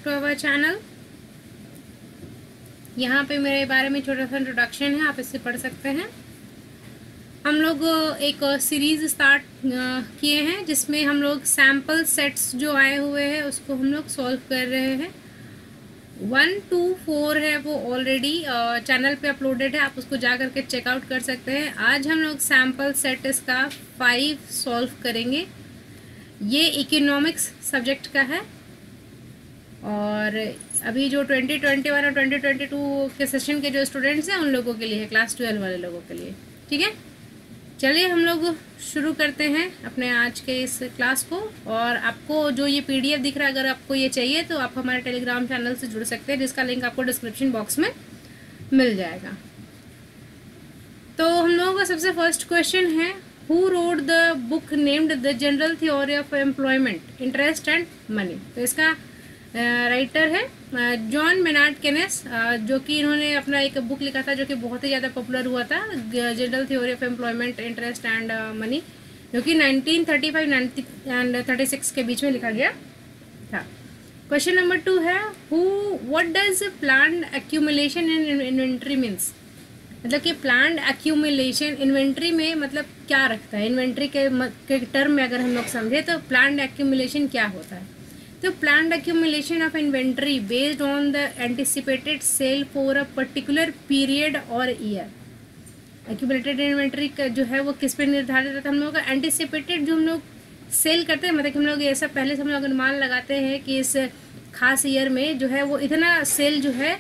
To our channel. यहाँ पे मेरे बारे में छोटा सा इंट्रोडक्शन है, आप इससे पढ़ सकते हैं। हम लोग एक सीरीज़ स्टार्ट किए हैं जिसमें हम लोग सैम्पल सेट्स जो आए हुए हैं उसको हम लोग सॉल्व कर रहे हैं। 1 to 4 है वो ऑलरेडी चैनल पे अपलोडेड है, आप उसको जा करके चेकआउट कर सकते हैं। आज हम लोग सैम्पल सेट इसका 5 सॉल्व करेंगे। ये इकोनॉमिक्स सब्जेक्ट का है और अभी जो 2021 और 2022 के सेशन के जो स्टूडेंट्स हैं उन लोगों के लिए है, क्लास 12 वाले लोगों के लिए। ठीक है, चलिए हम लोग शुरू करते हैं अपने आज के इस क्लास को। और आपको जो ये पीडीएफ दिख रहा है, अगर आपको ये चाहिए तो आप हमारे टेलीग्राम चैनल से जुड़ सकते हैं, जिसका लिंक आपको डिस्क्रिप्शन बॉक्स में मिल जाएगा। तो हम लोगों का सबसे फर्स्ट क्वेश्चन है, who wrote the book named the general theory of employment, interest and money. तो इसका राइटर है जॉन मेनार्ड केनेस, जो कि इन्होंने अपना एक बुक लिखा था जो कि बहुत ही ज़्यादा पॉपुलर हुआ था, general theory of employment, interest and money, जो कि 1935 एंड 36 के बीच में लिखा गया था। क्वेश्चन नंबर 2 है, what does planned accumulation in inventory means. मतलब कि प्लान्ड एक्यूमुलेशन इन्वेंट्री में मतलब क्या रखता है। इन्वेंट्री के टर्म में अगर हम लोग समझे तो प्लान्ड एक्यूमुलेशन क्या होता है। तो planned accumulation of inventory based on the anticipated sale for a particular period और ईयर। एक्यूमुलेटेड इन्वेंट्री का जो है वो किस पे निर्धारित रहता है। हम लोग का एंटिसिपेटेड जो हम लोग सेल करते हैं, मतलब कि हम लोग ऐसा पहले से हम लोग अनुमान लगाते हैं कि इस खास ईयर में जो है वो इतना सेल जो है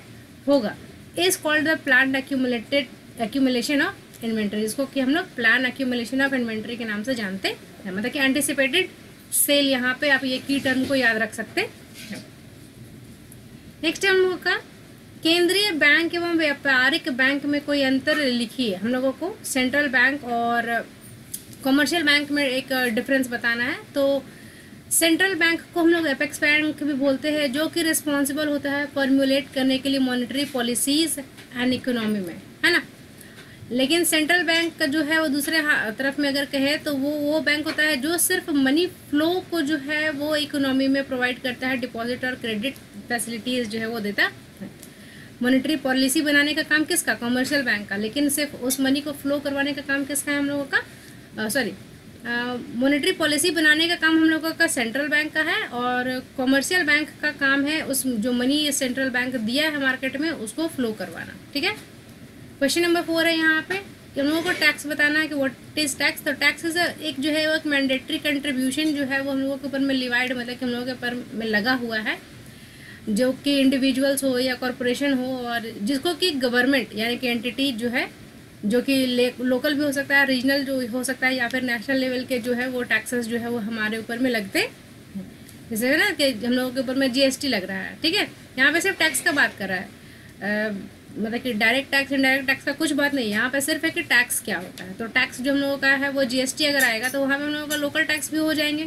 होगा, is called the planned accumulation of inventory, जिसको कि हम लोग प्लान एक्यूमुलेशन ऑफ इन्वेंट्री के नाम से जानते हैं। मतलब कि एंटिसिपेटेड सेल, यहाँ पे आप ये की टर्म को याद रख सकते हैं। नेक्स्ट हम लोगों का, केंद्रीय बैंक एवं व्यापारिक बैंक में कोई अंतर लिखिए। हम लोगों को सेंट्रल बैंक और कमर्शियल बैंक में एक डिफरेंस बताना है। तो सेंट्रल बैंक को हम लोग एपेक्स बैंक भी बोलते हैं, जो कि रिस्पॉन्सिबल होता है फॉर्मुलेट करने के लिए मॉनेटरी पॉलिसीज एंड इकोनॉमी में, है ना। लेकिन सेंट्रल बैंक का जो है वो दूसरे तरफ में अगर कहे तो वो बैंक होता है जो सिर्फ मनी फ्लो को जो है वो इकोनॉमी में प्रोवाइड करता है, डिपॉजिट और क्रेडिट फैसिलिटीज़ जो है वो देता है। मॉनेटरी पॉलिसी बनाने का काम किसका, कमर्शियल बैंक का, लेकिन सिर्फ उस मनी को फ्लो करवाने का काम किसका है, हम लोगों का मॉनेटरी पॉलिसी बनाने का काम हम लोगों का सेंट्रल बैंक का है। और कमर्शियल बैंक का काम है उस जो मनी सेंट्रल बैंक दिया है मार्केट में उसको फ्लो करवाना। ठीक है, क्वेश्चन नंबर 4 है यहाँ पे कि हम लोगों को टैक्स बताना है कि व्हाट इज टैक्स। तो टैक्स इज एक जो है वो एक मैंडेटरी कंट्रीब्यूशन जो है वो हम लोगों के ऊपर में लिवाइड, मतलब कि हम लोगों के ऊपर में लगा हुआ है, जो कि इंडिविजुअल्स हो या कॉरपोरेशन हो, और जिसको कि गवर्नमेंट यानी कि एंटिटी जो है, जो कि लोकल भी हो सकता है, रीजनल जो हो सकता है, या फिर नेशनल लेवल के जो है वो टैक्सेस जो है वो हमारे ऊपर में लगते हैं। जैसे है ना कि हम लोगों के ऊपर में जीएसटी लग रहा है। ठीक है, यहाँ पे सिर्फ टैक्स का बात कर रहा है, मतलब कि डायरेक्ट टैक्स इनडायरेक्ट टैक्स का कुछ बात नहीं, यहाँ पे सिर्फ है कि टैक्स क्या होता है। तो टैक्स जो हम लोगों का है वो जीएसटी अगर आएगा तो वहाँ पे हम लोगों का लोकल टैक्स भी हो जाएंगे,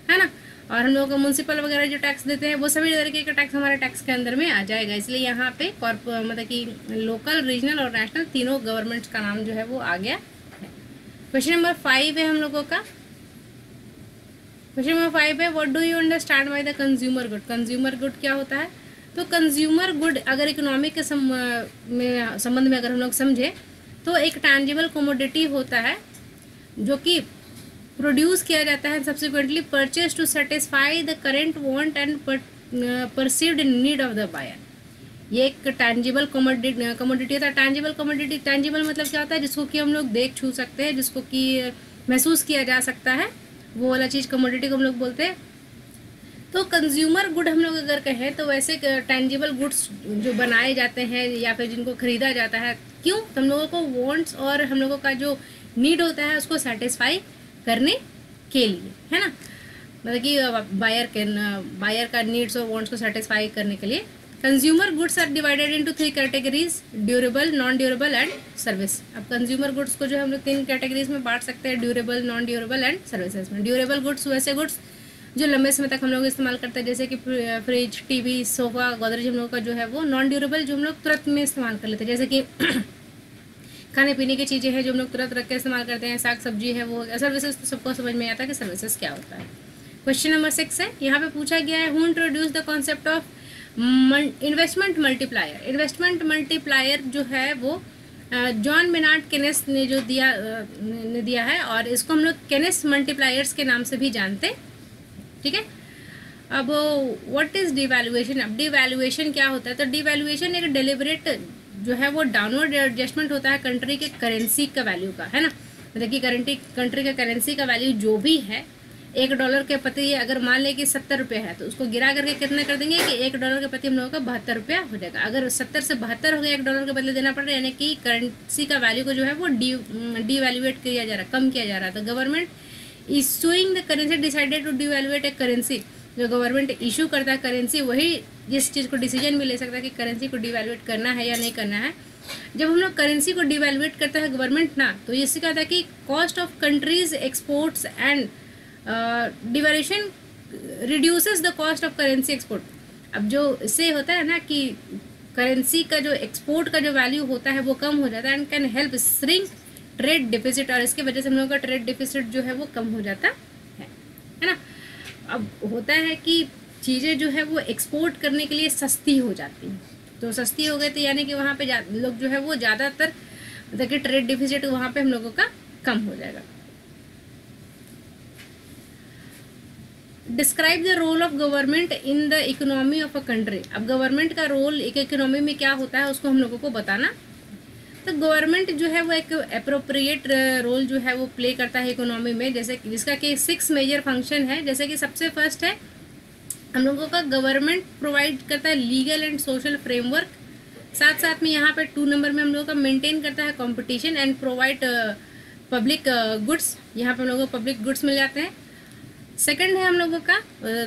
है ना। और हम लोगों को म्यूनसिपल वगैरह जो टैक्स देते हैं वो सभी तरीके का टैक्स हमारे टैक्स के अंदर में आ जाएगा। इसलिए यहाँ पे मतलब कि लोकल, रीजनल और नेशनल तीनों गवर्नमेंट्स का नाम जो है वो आ गया है। क्वेश्चन नंबर 5 है हम लोगों का, क्वेश्चन नंबर 5 है, what do you understand by the consumer good. Consumer good क्या होता है। तो कंज्यूमर गुड अगर इकोनॉमिक के संबंध में अगर हम लोग समझे तो एक टैंजिबल कमोडिटी होता है जो कि प्रोड्यूस किया जाता है, subsequently purchase to satisfy the current want and perceived need of the buyer. ये एक टैंजिबल कमोडिटी होता है। टैंजिबल मतलब क्या होता है, जिसको कि हम लोग देख छू सकते हैं, जिसको कि महसूस किया जा सकता है, वो वाला चीज़ कमोडिटी को हम लोग बोलते हैं। तो कंज्यूमर गुड हम लोग अगर कहें तो वैसे टेंजिबल गुड्स जो बनाए जाते हैं या फिर जिनको खरीदा जाता है, क्यों, हम लोगों को वांट्स और हम लोगों का जो नीड होता है उसको सेटिस्फाई करने के लिए, है ना। मतलब कि बायर का नीड्स और वांट्स को सेटिस्फाई करने के लिए। Consumer goods are divided into 3 categories, durable, non durable and service. अब कंज्यूमर गुड्स को जो हम लोग 3 कैटेगरीज में बांट सकते हैं, durable, non durable and services में। ड्यूरेबल गुड्स वैसे गुड्स जो लंबे समय तक हम लोग इस्तेमाल करते हैं, जैसे कि फ्रिज, टीवी, सोफा, गोदरेज हम लोग का जो है वो। नॉन ड्यूरेबल जो हम लोग तुरंत में इस्तेमाल कर लेते हैं, जैसे कि खाने पीने की चीज़ें हैं जो हम लोग तुरंत रख के इस्तेमाल करते हैं, साग सब्जी है वो। सर्विसेज तो सबको समझ में आता है कि सर्विसेज क्या होता है। क्वेश्चन नंबर 6 है, यहाँ पे पूछा गया है, who introduce the concept of investment multiplier जो है वो जॉन बेनार्ड केनेस ने जो दिया है, और इसको हम लोग केनेस मल्टीप्लायर्स के नाम से भी जानते, ठीक है। अब व्हाट इज डिवैल्यूएशन? अब डिवैल्यूएशन क्या होता है? तो डिवैल्यूएशन एक डेलिबरेट जो है वो डाउनवर्ड एडजस्टमेंट होता है कंट्री के करेंसी का वैल्यू का, है ना। मतलब कि कंट्री का करेंसी का वैल्यू जो भी है, $1 के प्रति अगर मान लें कि 70 रुपये है, तो उसको गिरा करके कितना कर देंगे कि $1 के प्रति हम लोगों का 72 रुपया हो जाएगा। अगर 70 से 72 हो गया, $1 के बदले देना पड़ रहा है, यानी कि करेंसी का वैल्यू को जो है वो डिवैल्यूएट किया जा रहा है, कम किया जा रहा है। तो government issuing the currency decided to devalue a currency. जो गवर्नमेंट इशू करता है करेंसी, वही जिस चीज़ को डिसीजन भी ले सकता है कि करेंसी को डिवैल्यूएट करना है या नहीं करना है। जब हम लोग करेंसी को डिवैल्यूएट करता है गवर्नमेंट ना, तो इससे क्या होता है कि cost of countries exports and devaluation reduces the cost of currency export. अब जो इससे होता है ना कि करेंसी का जो एक्सपोर्ट का जो वैल्यू होता है वो कम हो जाता है, and can help shrink trade deficit, और इसके वजह से हम लोगों का ट्रेड डिफिसिट जो है वो कम हो जाता है ना। अब होता है कि चीज़ें जो है वो एक्सपोर्ट करने के लिए सस्ती हो जाती हैं, तो सस्ती हो गई तो यानी कि वहाँ पे लोग जो है वो ज़्यादातर मतलब कि ट्रेड डिफिसिट वहाँ पे हम लोगों का कम हो जाएगा। Describe the role of government in the economy of a country. अब गवर्नमेंट का रोल एक इकोनॉमी में क्या होता है उसको हम लोगों को बताना। तो गवर्नमेंट जो है वो एक अप्रोप्रिएट रोल जो है वो प्ले करता है इकोनॉमी में, जैसे जिसका कि 6 मेजर फंक्शन है। जैसे कि सबसे फर्स्ट है हम लोगों का गवर्नमेंट प्रोवाइड करता है लीगल एंड सोशल फ्रेमवर्क, साथ साथ में यहाँ पे 2 नंबर में हम लोगों का मेंटेन करता है competition and provide public goods. यहाँ पे हम लोगों को पब्लिक गुड्स मिल जाते हैं। सेकंड है हम लोगों का,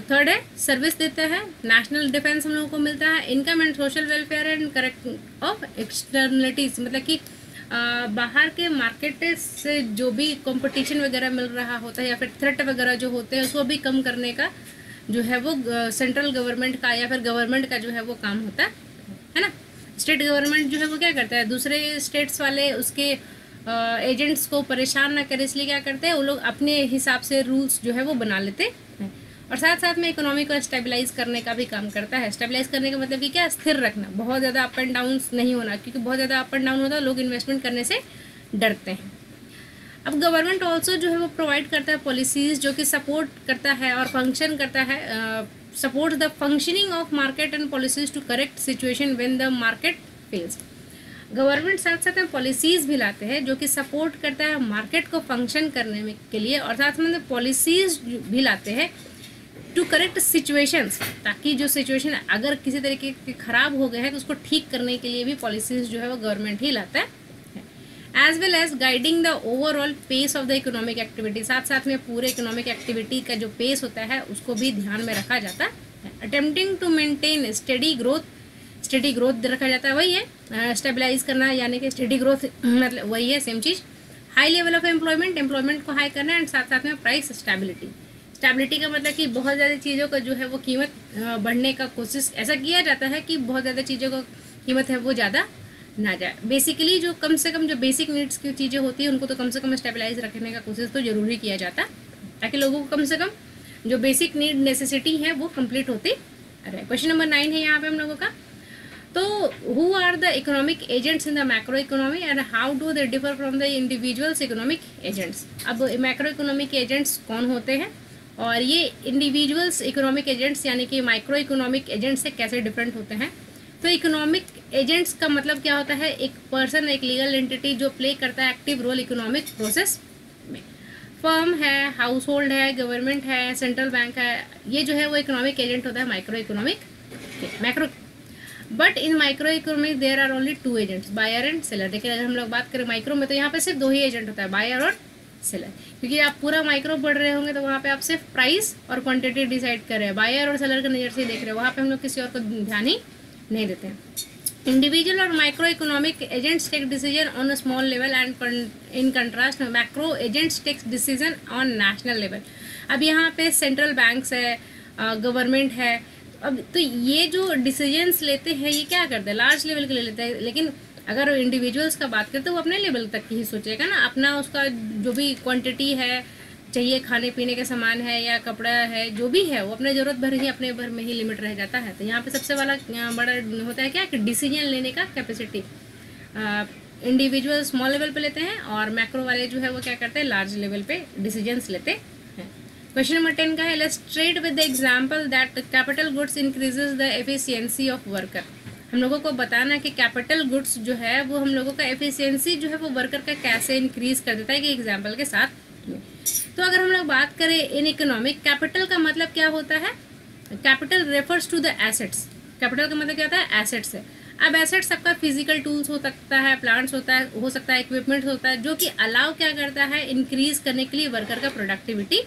थर्ड है सर्विस देता है, नेशनल डिफेंस हम लोगों को मिलता है, income and social welfare and correct of externalities, मतलब कि बाहर के मार्केट से जो भी कंपटीशन वगैरह मिल रहा होता है या फिर थ्रेट वगैरह जो होते हैं उसको भी कम करने का जो है वो सेंट्रल गवर्नमेंट का या फिर गवर्नमेंट का जो है वो काम होता है ना। स्टेट गवर्नमेंट जो है वो क्या करता है, दूसरे स्टेट्स वाले उसके एजेंट्स को परेशान ना करे, इसलिए क्या करते हैं वो लोग अपने हिसाब से रूल्स जो है वो बना लेते हैं, और साथ साथ में इकोनॉमी को स्टेबलाइज करने का भी काम करता है। स्टेबलाइज करने का मतलब कि क्या, स्थिर रखना, बहुत ज़्यादा अप एंड डाउन नहीं होना, क्योंकि बहुत ज़्यादा अप एंड डाउन होता है लोग इन्वेस्टमेंट करने से डरते हैं। अब गवर्नमेंट ऑल्सो जो है वो प्रोवाइड करता है पॉलिसीज़ जो कि सपोर्ट करता है और फंक्शन करता है, support the functioning of market and policies to correct situation when the market fails. Government साथ साथ में पॉलिसीज़ भी लाते हैं जो कि सपोर्ट करता है मार्केट को फंक्शन करने में के लिए, और साथ में पॉलिसीज़ भी लाते हैं टू करेक्ट सिचुएशंस, ताकि जो सिचुएशन अगर किसी तरीके के ख़राब हो गए हैं तो उसको ठीक करने के लिए भी पॉलिसीज़ जो है वो गवर्नमेंट ही लाता है, as well as guiding the overall pace of the economic activity. साथ साथ में पूरे इकोनॉमिक एक्टिविटी का जो पेस होता है उसको भी ध्यान में रखा जाता है। Attempting to maintain steady growth रखा जाता है, वही है स्टेबलाइज करना, यानी कि स्टडी ग्रोथ मतलब वही है same cheese. High level of employment को हाई करना, एंड साथ साथ में प्राइस स्टेबिलिटी का मतलब कि बहुत ज़्यादा चीज़ों का जो है वो कीमत बढ़ने का कोशिश ऐसा किया जाता है कि बहुत ज़्यादा चीज़ों का कीमत है वो ज़्यादा ना जाए। बेसिकली जो कम से कम जो बेसिक नीड्स की चीज़ें होती हैं उनको तो कम से कम स्टेबलाइज रखने का कोशिश तो जरूरी किया जाता है, ताकि लोगों को कम से कम जो बेसिक नीड नेसेसिटी है वो कंप्लीट होती रहे। क्वेश्चन नंबर 9 है यहाँ पे हम लोगों का। तो who are the economic agents in the macro economy and how do they differ from the individuals economic agents. अब मैक्रो इकोनॉमिक एजेंट्स कौन होते हैं और ये इंडिविजुअल्स इकोनॉमिक एजेंट्स यानी कि माइक्रो इकोनॉमिक एजेंट्स से कैसे डिफरेंट होते हैं। तो इकोनॉमिक एजेंट्स का मतलब क्या होता है, एक पर्सन, एक लीगल एंटिटी जो प्ले करता है एक्टिव रोल इकोनॉमिक प्रोसेस में। फर्म है, हाउस होल्ड है, गवर्नमेंट है, सेंट्रल बैंक है, ये जो है वो इकोनॉमिक एजेंट होता है macro. But in micro economic there are only 2 agents, buyer and seller. देखिए अगर हम लोग बात करें माइक्रो में तो यहाँ पे सिर्फ 2 ही एजेंट होता है, बायर और सेलर, क्योंकि आप पूरा माइक्रो पढ़ रहे होंगे तो वहाँ पे आप सिर्फ प्राइस और क्वांटिटी डिसाइड कर रहे हैं, बायर और सेलर के नज़र से देख रहे हैं, वहाँ पे हम लोग किसी और को ध्यान ही नहीं देते हैं। इंडिविजुअल और micro economic agents take decision on a small level and in contrast macro agents takes decision on national level. अब यहाँ पे सेंट्रल बैंक्स है, गवर्नमेंट है, अब तो ये जो डिसीजंस लेते हैं ये क्या करते हैं, लार्ज लेवल के ले लेते हैं, लेकिन अगर इंडिविजुअल्स का बात करें तो वो अपने लेवल तक ही सोचेगा ना, अपना उसका जो भी क्वांटिटी है चाहिए, खाने पीने के सामान है या कपड़ा है, जो भी है वो अपने ज़रूरत भर ही अपने भर में ही लिमिट रह जाता है। तो यहाँ पे सबसे वाला बड़ा होता है क्या कि डिसीजन लेने का कैपेसिटी। इंडिविजुअल स्मॉल लेवल पे लेते हैं और मैक्रो वाले जो है वो क्या करते हैं, लार्ज लेवल पे डिसीजंस लेते हैं। क्वेश्चन नंबर 10 का है, illustrate with the example that capital goods increases the efficiency of worker. हम लोगों को बताना है कि कैपिटल गुड्स जो है वो हम लोगों का एफिशिएंसी जो है वो वर्कर का कैसे इंक्रीज कर देता है, कि एग्जाम्पल के साथ। तो अगर हम लोग बात करें इन इकोनॉमिक, कैपिटल का मतलब क्या होता है, capital refers to the assets. Capital का मतलब क्या होता है, एसेट्स है। अब एसेट्स सबका फिजिकल टूल्स हो सकता है, प्लांट्स होता है, हो सकता है इक्विपमेंट होता है, जो कि अलाउ क्या करता है, इंक्रीज करने के लिए वर्कर का प्रोडक्टिविटी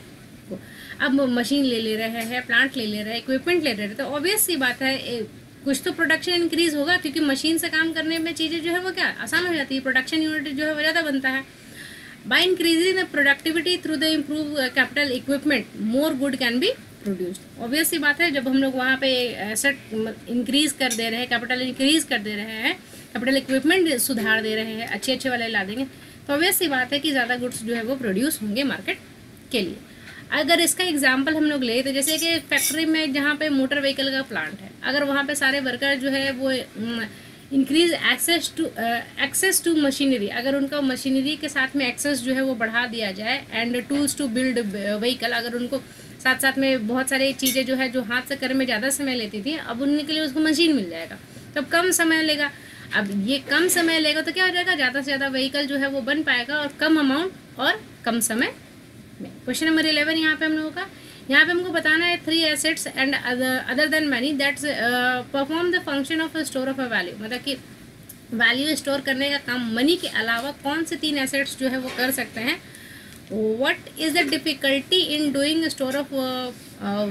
को। अब मशीन ले रहे हैं, प्लांट ले रहे हैं, इक्विपमेंट ले रहे हैं, तो ऑब्वियस सी बात है कुछ तो प्रोडक्शन इंक्रीज होगा, क्योंकि मशीन से काम करने में चीज़ें जो है वो क्या आसान हो जाती है, प्रोडक्शन यूनिट जो है वो ज़्यादा बनता है। By increasing the productivity through the improve capital equipment more good can be produced. Obvious सी बात है, जब हम लोग वहाँ पे एसेट इंक्रीज कर दे रहे हैं, कैपिटल इंक्रीज कर दे रहे हैं, कैपिटल इक्विपमेंट सुधार दे रहे हैं, अच्छे अच्छे वाले ला देंगे, तो ऑब्वियस सी बात है कि ज़्यादा गुड्स जो है वो प्रोड्यूस होंगे मार्केट के लिए। अगर इसका एग्जांपल हम लोग ले तो जैसे कि फैक्ट्री में जहाँ पे मोटर व्हीकल का प्लांट है, अगर वहाँ पे सारे वर्कर जो है वो इंक्रीज एक्सेस टू मशीनरी, अगर उनका मशीनरी के साथ में एक्सेस जो है वो बढ़ा दिया जाए, and tools to build vehicle, अगर उनको साथ साथ में बहुत सारी चीज़ें जो है जो हाथ से करने में ज़्यादा समय लेती थी, अब उनके लिए उसको मशीन मिल जाएगा, तो अब कम समय लेगा। अब ये कम समय लेगा तो क्या हो जाएगा, ज़्यादा से ज़्यादा व्हीकल जो है वो बन पाएगा और कम अमाउंट और कम समय में। क्वेश्चन नंबर 11 यहाँ पे हम लोगों का, यहाँ पे हमको बताना है 3 assets and other than money that's perform the function of store of a value. मतलब कि वैल्यू स्टोर करने का काम मनी के अलावा कौन से 3 एसेट्स जो है वो कर सकते हैं। What is the difficulty in doing store of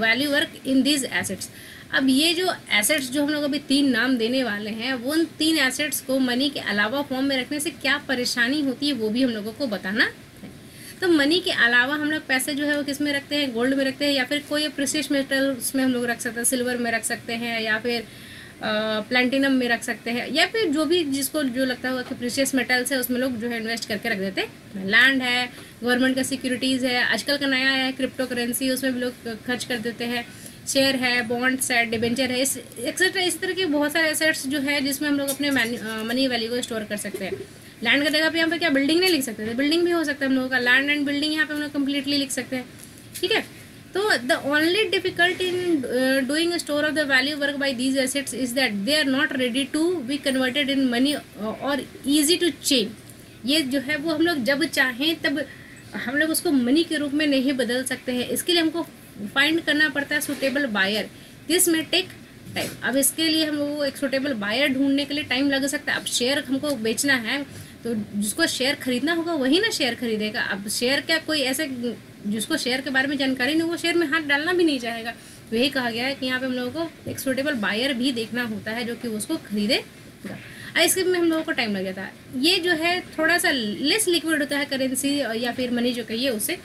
value work in this assets. अब ये जो एसेट्स जो हम लोग अभी 3 नाम देने वाले हैं, वो उन 3 एसेट्स को मनी के अलावा फॉर्म में रखने से क्या परेशानी होती है वो भी हम लोगों को बताना है। तो मनी के अलावा हम लोग पैसे जो है वो किस में रखते हैं, गोल्ड में रखते हैं, या फिर कोई प्रेशियस मेटल्स में हम लोग रख सकते हैं, सिल्वर में रख सकते हैं, या फिर प्लैटिनम में रख सकते हैं, या फिर जो भी जिसको जो लगता होगा कि प्रेशियस मेटल्स है उसमें लोग जो है इन्वेस्ट करके रख देते हैं। लैंड है, गवर्नमेंट का सिक्योरिटीज़ है, आजकल का नया है क्रिप्टो करेंसी, उसमें भी लोग खर्च कर देते हैं, शेयर है, बॉन्ड्स है, डिबेंचर है, एक्सेट्रा। इस तरह के बहुत सारे एसेट्स जो है जिसमें हम लोग अपने मनी वैल्यू को स्टोर कर सकते हैं। लैंड का जगह पे यहाँ पे क्या बिल्डिंग नहीं लिख सकते थे, बिल्डिंग भी हो सकता है हम लोगों का, लैंड एंड बिल्डिंग यहाँ पे हम लोग कम्प्लीटली लिख सकते हैं। ठीक है, तो the only difficult in doing store of the value work by these assets is that they are not ready to be converted in money और ईजी टू चेंज। ये जो है वो हम लोग जब चाहें तब हम लोग उसको मनी के रूप में नहीं बदल सकते हैं। इसके लिए हमको फाइंड करना पड़ता है सुटेबल बायर, दिस में टेक टाइम। अब इसके लिए हम लोगों को एक सुटेबल बायर ढूंढने के लिए टाइम लग सकता है। अब शेयर हमको बेचना है तो जिसको शेयर खरीदना होगा वही ना शेयर खरीदेगा। अब शेयर क्या कोई ऐसे जिसको शेयर के बारे में जानकारी नहीं, वो शेयर में हाथ डालना भी नहीं चाहेगा। तो यही कहा गया है कि यहाँ पे हम लोगों को एक सुटेबल बायर भी देखना होता है जो कि उसको खरीदेगा। इसके में हम लोगों को टाइम लग जाता है। ये जो है थोड़ा सा लेस लिक्विड होता है करेंसी या फिर मनी जो कहिए उससे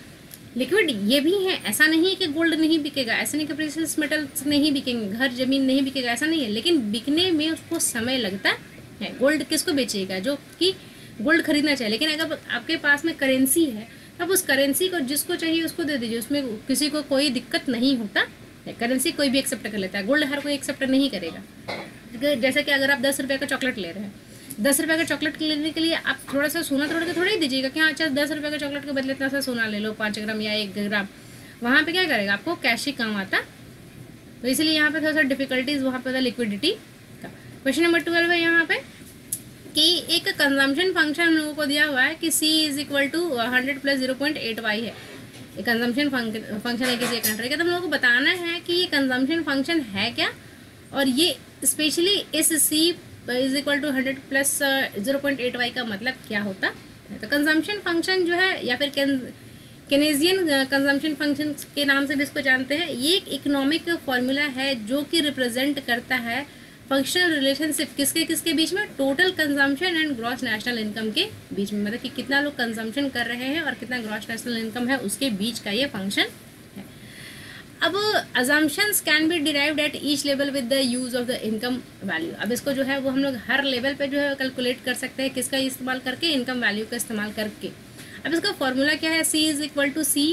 लिक्विड ये भी है। ऐसा नहीं है कि गोल्ड नहीं बिकेगा, ऐसा नहीं कि प्रेशियस मेटल्स नहीं बिकेंगे, घर जमीन नहीं बिकेगा, ऐसा नहीं है, लेकिन बिकने में उसको समय लगता है। गोल्ड किसको बेचेगा, जो कि गोल्ड खरीदना चाहिए। लेकिन अगर आपके पास में करेंसी है तब उस करेंसी को जिसको चाहिए उसको दे दीजिए, उसमें किसी को कोई दिक्कत नहीं होता है। करेंसी कोई भी एक्सेप्ट कर लेता है, गोल्ड हर कोई एक्सेप्ट नहीं करेगा। जैसे कि अगर आप 10 रुपये का चॉकलेट ले रहे हैं, 10 रुपये का चॉकलेट लेने के लिए आप थोड़ा सा सोना तोड़ के थोड़ा ही दीजिएगा कि हाँ अच्छा 10 रुपये का चॉकलेट के बदले इतना सा सोना ले लो, 5 ग्राम या 1 ग्राम। वहाँ पे क्या करेगा, आपको कैश ही काम आता। तो इसलिए यहाँ पे थोड़ा सा डिफिकल्टीज वहाँ पे लिक्विडिटी का। क्वेश्चन नंबर 12 है यहाँ पे कि एक कंजम्पशन फंक्शन हम लोगों को दिया हुआ है कि C is equal to 100 plus 0.8y है। ये कंजम्पशन फंक्शन है किसी कंट्री का। तो हम लोगों को बताना है कि ये कंजम्पशन फंक्शन है क्या, और ये स्पेशली इस C is equal to 100 plus 0.8y का मतलब क्या होता है। तो कंजम्पशन फंक्शन जो है या फिर केनेजियन कंजम्पशन फंक्शन के नाम से भी इसको जानते हैं, ये एक इकोनॉमिक फॉर्मूला है जो कि रिप्रेजेंट करता है फंक्शनल रिलेशनशिप किसके किसके बीच में, total consumption and gross national income के बीच में। मतलब कि कितना लोग कंजम्पशन कर रहे हैं और कितना ग्रॉस नेशनल इनकम है उसके बीच का ये फंक्शन है। अब assumptions can be derived at each level with the use of the income value. अब इसको जो है वो हम लोग हर लेवल पे जो है कैलकुलेट कर सकते हैं, किसका इस्तेमाल करके, इनकम वैल्यू का इस्तेमाल करके। अब इसका फॉर्मूला क्या है, C is equal to C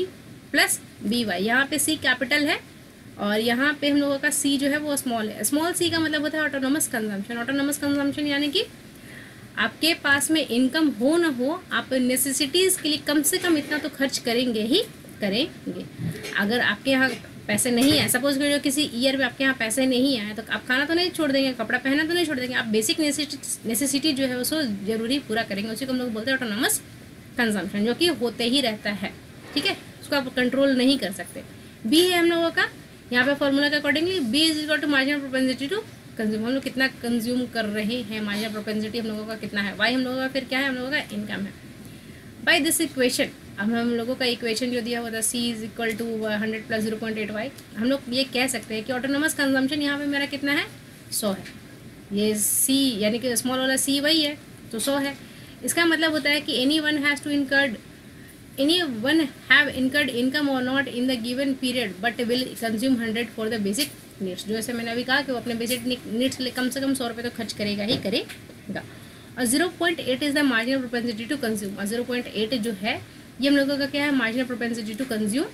plus B Y. यहाँ पे सी कैपिटल है और यहाँ पे हम लोगों का सी जो है वो स्मॉल है। स्मॉल सी का मतलब होता है ऑटोनोमस कंजम्पशन। ऑटोनोमस कंजम्पशन यानी कि आपके पास में इनकम हो ना हो, आप नेसेसिटीज़ के लिए कम से कम इतना तो खर्च करेंगे ही करेंगे। अगर आपके यहाँ पैसे नहीं आए, सपोज करो किसी ईयर में आपके यहाँ पैसे नहीं आए, तो आप खाना तो नहीं छोड़ देंगे, कपड़ा पहनना तो नहीं छोड़ देंगे, आप बेसिक नेसेसिटी जो है उसको जरूरी पूरा करेंगे। उसी को हम लोग बोलते हैं ऑटोनोमस कंजम्पशन, जो कि होते ही रहता है, ठीक है, उसको आप कंट्रोल नहीं कर सकते। बी है हम लोगों का, यहाँ पे फॉर्मूला के accordingly B is equal to marginal propensity to consume. हम लोग कितना कंज्यूम कर रहे हैं, मार्जिनल प्रोपेंसिटी हम लोगों का कितना है, वाई हम लोगों का फिर क्या है, हम लोगों का इनकम है। बाय दिस इक्वेशन, अब हम लोगों का इक्वेशन जो दिया हुआ था C is equal to 100 plus 0.8 Y, हम लोग ये कह सकते हैं कि ऑटोनोमस कंजम्पशन यहाँ पे मेरा कितना है, 100 है। ये सी यानी कि स्मॉल वाला सी वही है, तो 100 है। इसका मतलब होता है कि any one have incurred income और not in the given period but will consume 100 for the basic needs. जो ऐसे मैंने अभी कहा कि वो अपने बेसिक नीड्स लिए कम से कम 100 रुपये तो खर्च करेगा ही करेगा। और 0.8 is the marginal propensity to consume. और 0.8 जो है ये हम लोगों का क्या है, मार्जिनल प्रोपेंसिटी टू कंज्यूम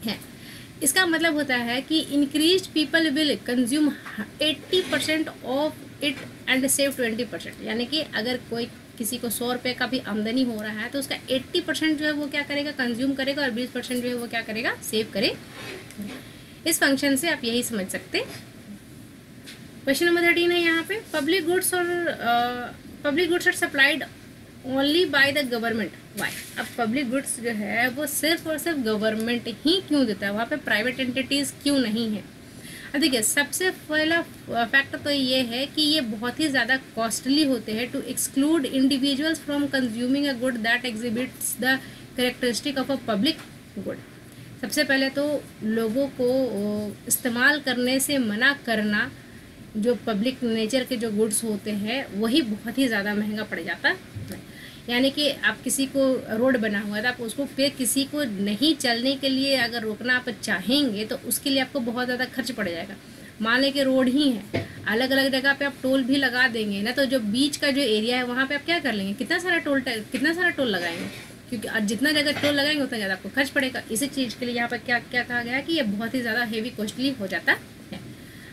है। इसका मतलब होता है कि increase people will consume 80% of it and save 20%। यानी कि अगर कोई किसी को 100 रुपये का भी आमदनी हो रहा है तो उसका 80% जो है वो क्या करेगा, कंज्यूम करेगा, और 20% जो है वो क्या करेगा, सेव करे। इस फंक्शन से आप यही समझ सकते। क्वेश्चन नंबर 13 है यहाँ पे, public goods are supplied only by the government, Y. अब पब्लिक गुड्स जो है वो सिर्फ और सिर्फ गवर्नमेंट ही क्यों देता है, वहाँ पे प्राइवेट एंटिटीज़ क्यों नहीं है। अब देखिए, सबसे पहला फैक्टर तो ये है कि ये बहुत ही ज़्यादा कॉस्टली होते हैं to exclude individuals from consuming a good that exhibits the characteristic of a public good. सबसे पहले तो लोगों को इस्तेमाल करने से मना करना, जो पब्लिक नेचर के जो गुड्स होते हैं वही बहुत ही ज़्यादा महंगा पड़ जाता है। यानी कि आप किसी को रोड बना हुआ है तो आप उसको फिर किसी को नहीं चलने के लिए अगर रोकना आप चाहेंगे तो उसके लिए आपको बहुत ज़्यादा खर्च पड़ जाएगा। मान लें कि रोड ही है, अलग अलग जगह पे आप टोल भी लगा देंगे ना, तो जो बीच का जो एरिया है वहाँ पे आप क्या कर लेंगे, कितना सारा टोल लगाएंगे, क्योंकि आज जितना जगह टोल लगाएंगे उतना ज़्यादा आपको खर्च पड़ेगा। इसी चीज़ के लिए यहाँ पर क्या क्या कहा गया है कि ये बहुत ही ज़्यादा हेवी कॉस्टली हो जाता है।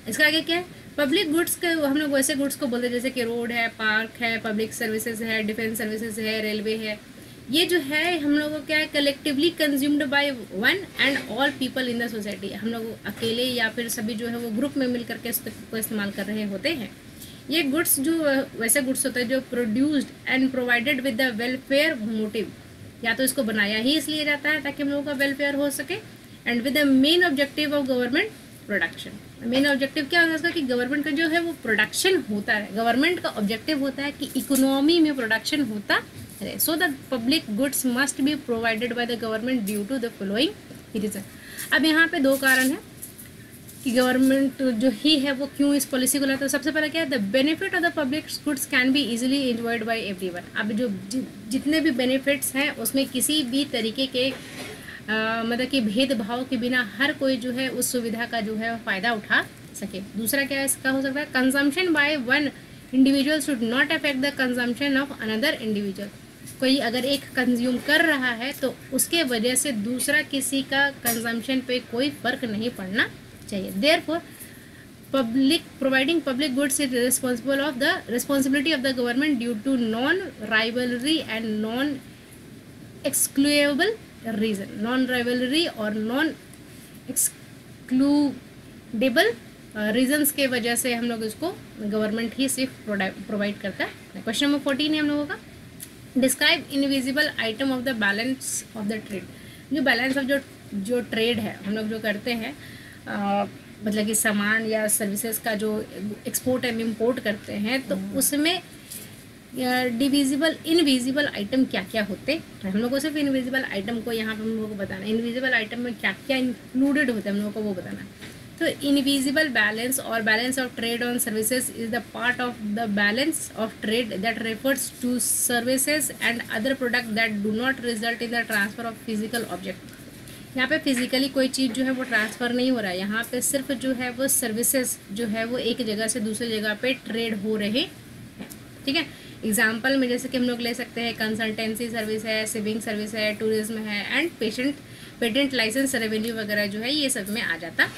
इसका आगे क्या है, पब्लिक गुड्स के हम लोग वैसे गुड्स को बोलते हैं जैसे कि रोड है, पार्क है, पब्लिक सर्विसेज है, डिफेंस सर्विसेज है, रेलवे है। ये जो है हम लोगों को क्या है, collectively consumed by one and all people in the society. हम लोग अकेले या फिर सभी जो है वो ग्रुप में मिल करके इसको इस्तेमाल कर रहे होते हैं। ये गुड्स जो वैसे गुड्स होते हैं जो produced and provided with the welfare motive, या तो इसको बनाया ही इसलिए जाता है ताकि हम लोगों का वेलफेयर हो सके, and with the main objective of government production. Main objective क्या होगा इसका, कि गवर्नमेंट का जो है वो प्रोडक्शन होता है। गवर्नमेंट का ऑब्जेक्टिव होता है कि इकोनॉमी में प्रोडक्शन होता रहे। So the public goods must be provided by the government due to the following reason. अब यहाँ पे दो कारण है कि गवर्नमेंट जो ही है वो क्यों इस पॉलिसी को लाता है। सबसे पहले क्या है, the benefit of the public goods can be easily enjoyed by everyone. अब जो जितने भी बेनिफिट्स हैं उसमें किसी भी तरीके के मतलब कि भेदभाव के बिना हर कोई जो है उस सुविधा का जो है फ़ायदा उठा सके। दूसरा क्या इसका हो सकता है, consumption by one individual should not affect the consumption of another individual. कोई अगर एक कंज्यूम कर रहा है तो उसके वजह से दूसरा किसी का कंजम्पशन पे कोई फ़र्क नहीं पड़ना चाहिए। Therefore providing public goods is responsibility of the government due to non-rivalry and non-excludable reason, non-rivalry और non-excludable रीजन्स के वजह से हम लोग इसको गवर्नमेंट ही सिर्फ प्रोवाइड करता है। क्वेश्चन नंबर 14 है हम लोगों का, describe invisible item of the balance of the trade. जो बैलेंस ऑफ जो ट्रेड है हम लोग जो करते हैं, मतलब कि सामान या सर्विसेज का जो एक्सपोर्ट एंड इम्पोर्ट करते हैं, तो उसमें इनविजिबल आइटम क्या क्या होते हैं। हम लोग को सिर्फ इनविजिबल आइटम को यहाँ पर हम लोगों को बताना है, इनविजिबल आइटम में क्या क्या इंक्लूडेड होते हैं हम लोगों को वो बताना है। तो इनविजिबल बैलेंस और balance of trade on services is the part of the balance of trade that refers to services and other product that do not result in the transfer of physical object. यहाँ पे physically कोई चीज़ जो है वो transfer नहीं हो रहा है, यहाँ पे सिर्फ जो है वो सर्विसेज जो है वो एक जगह से दूसरी जगह पे ट्रेड हो रहे हैं। ठीक है, एग्जाम्पल में जैसे कि हम लोग ले सकते हैं कंसल्टेंसी सर्विस है, सिविंग सर्विस है, टूरिज्म है, एंड पेटेंट लाइसेंस रेवेन्यू वगैरह जो है ये सब में आ जाता।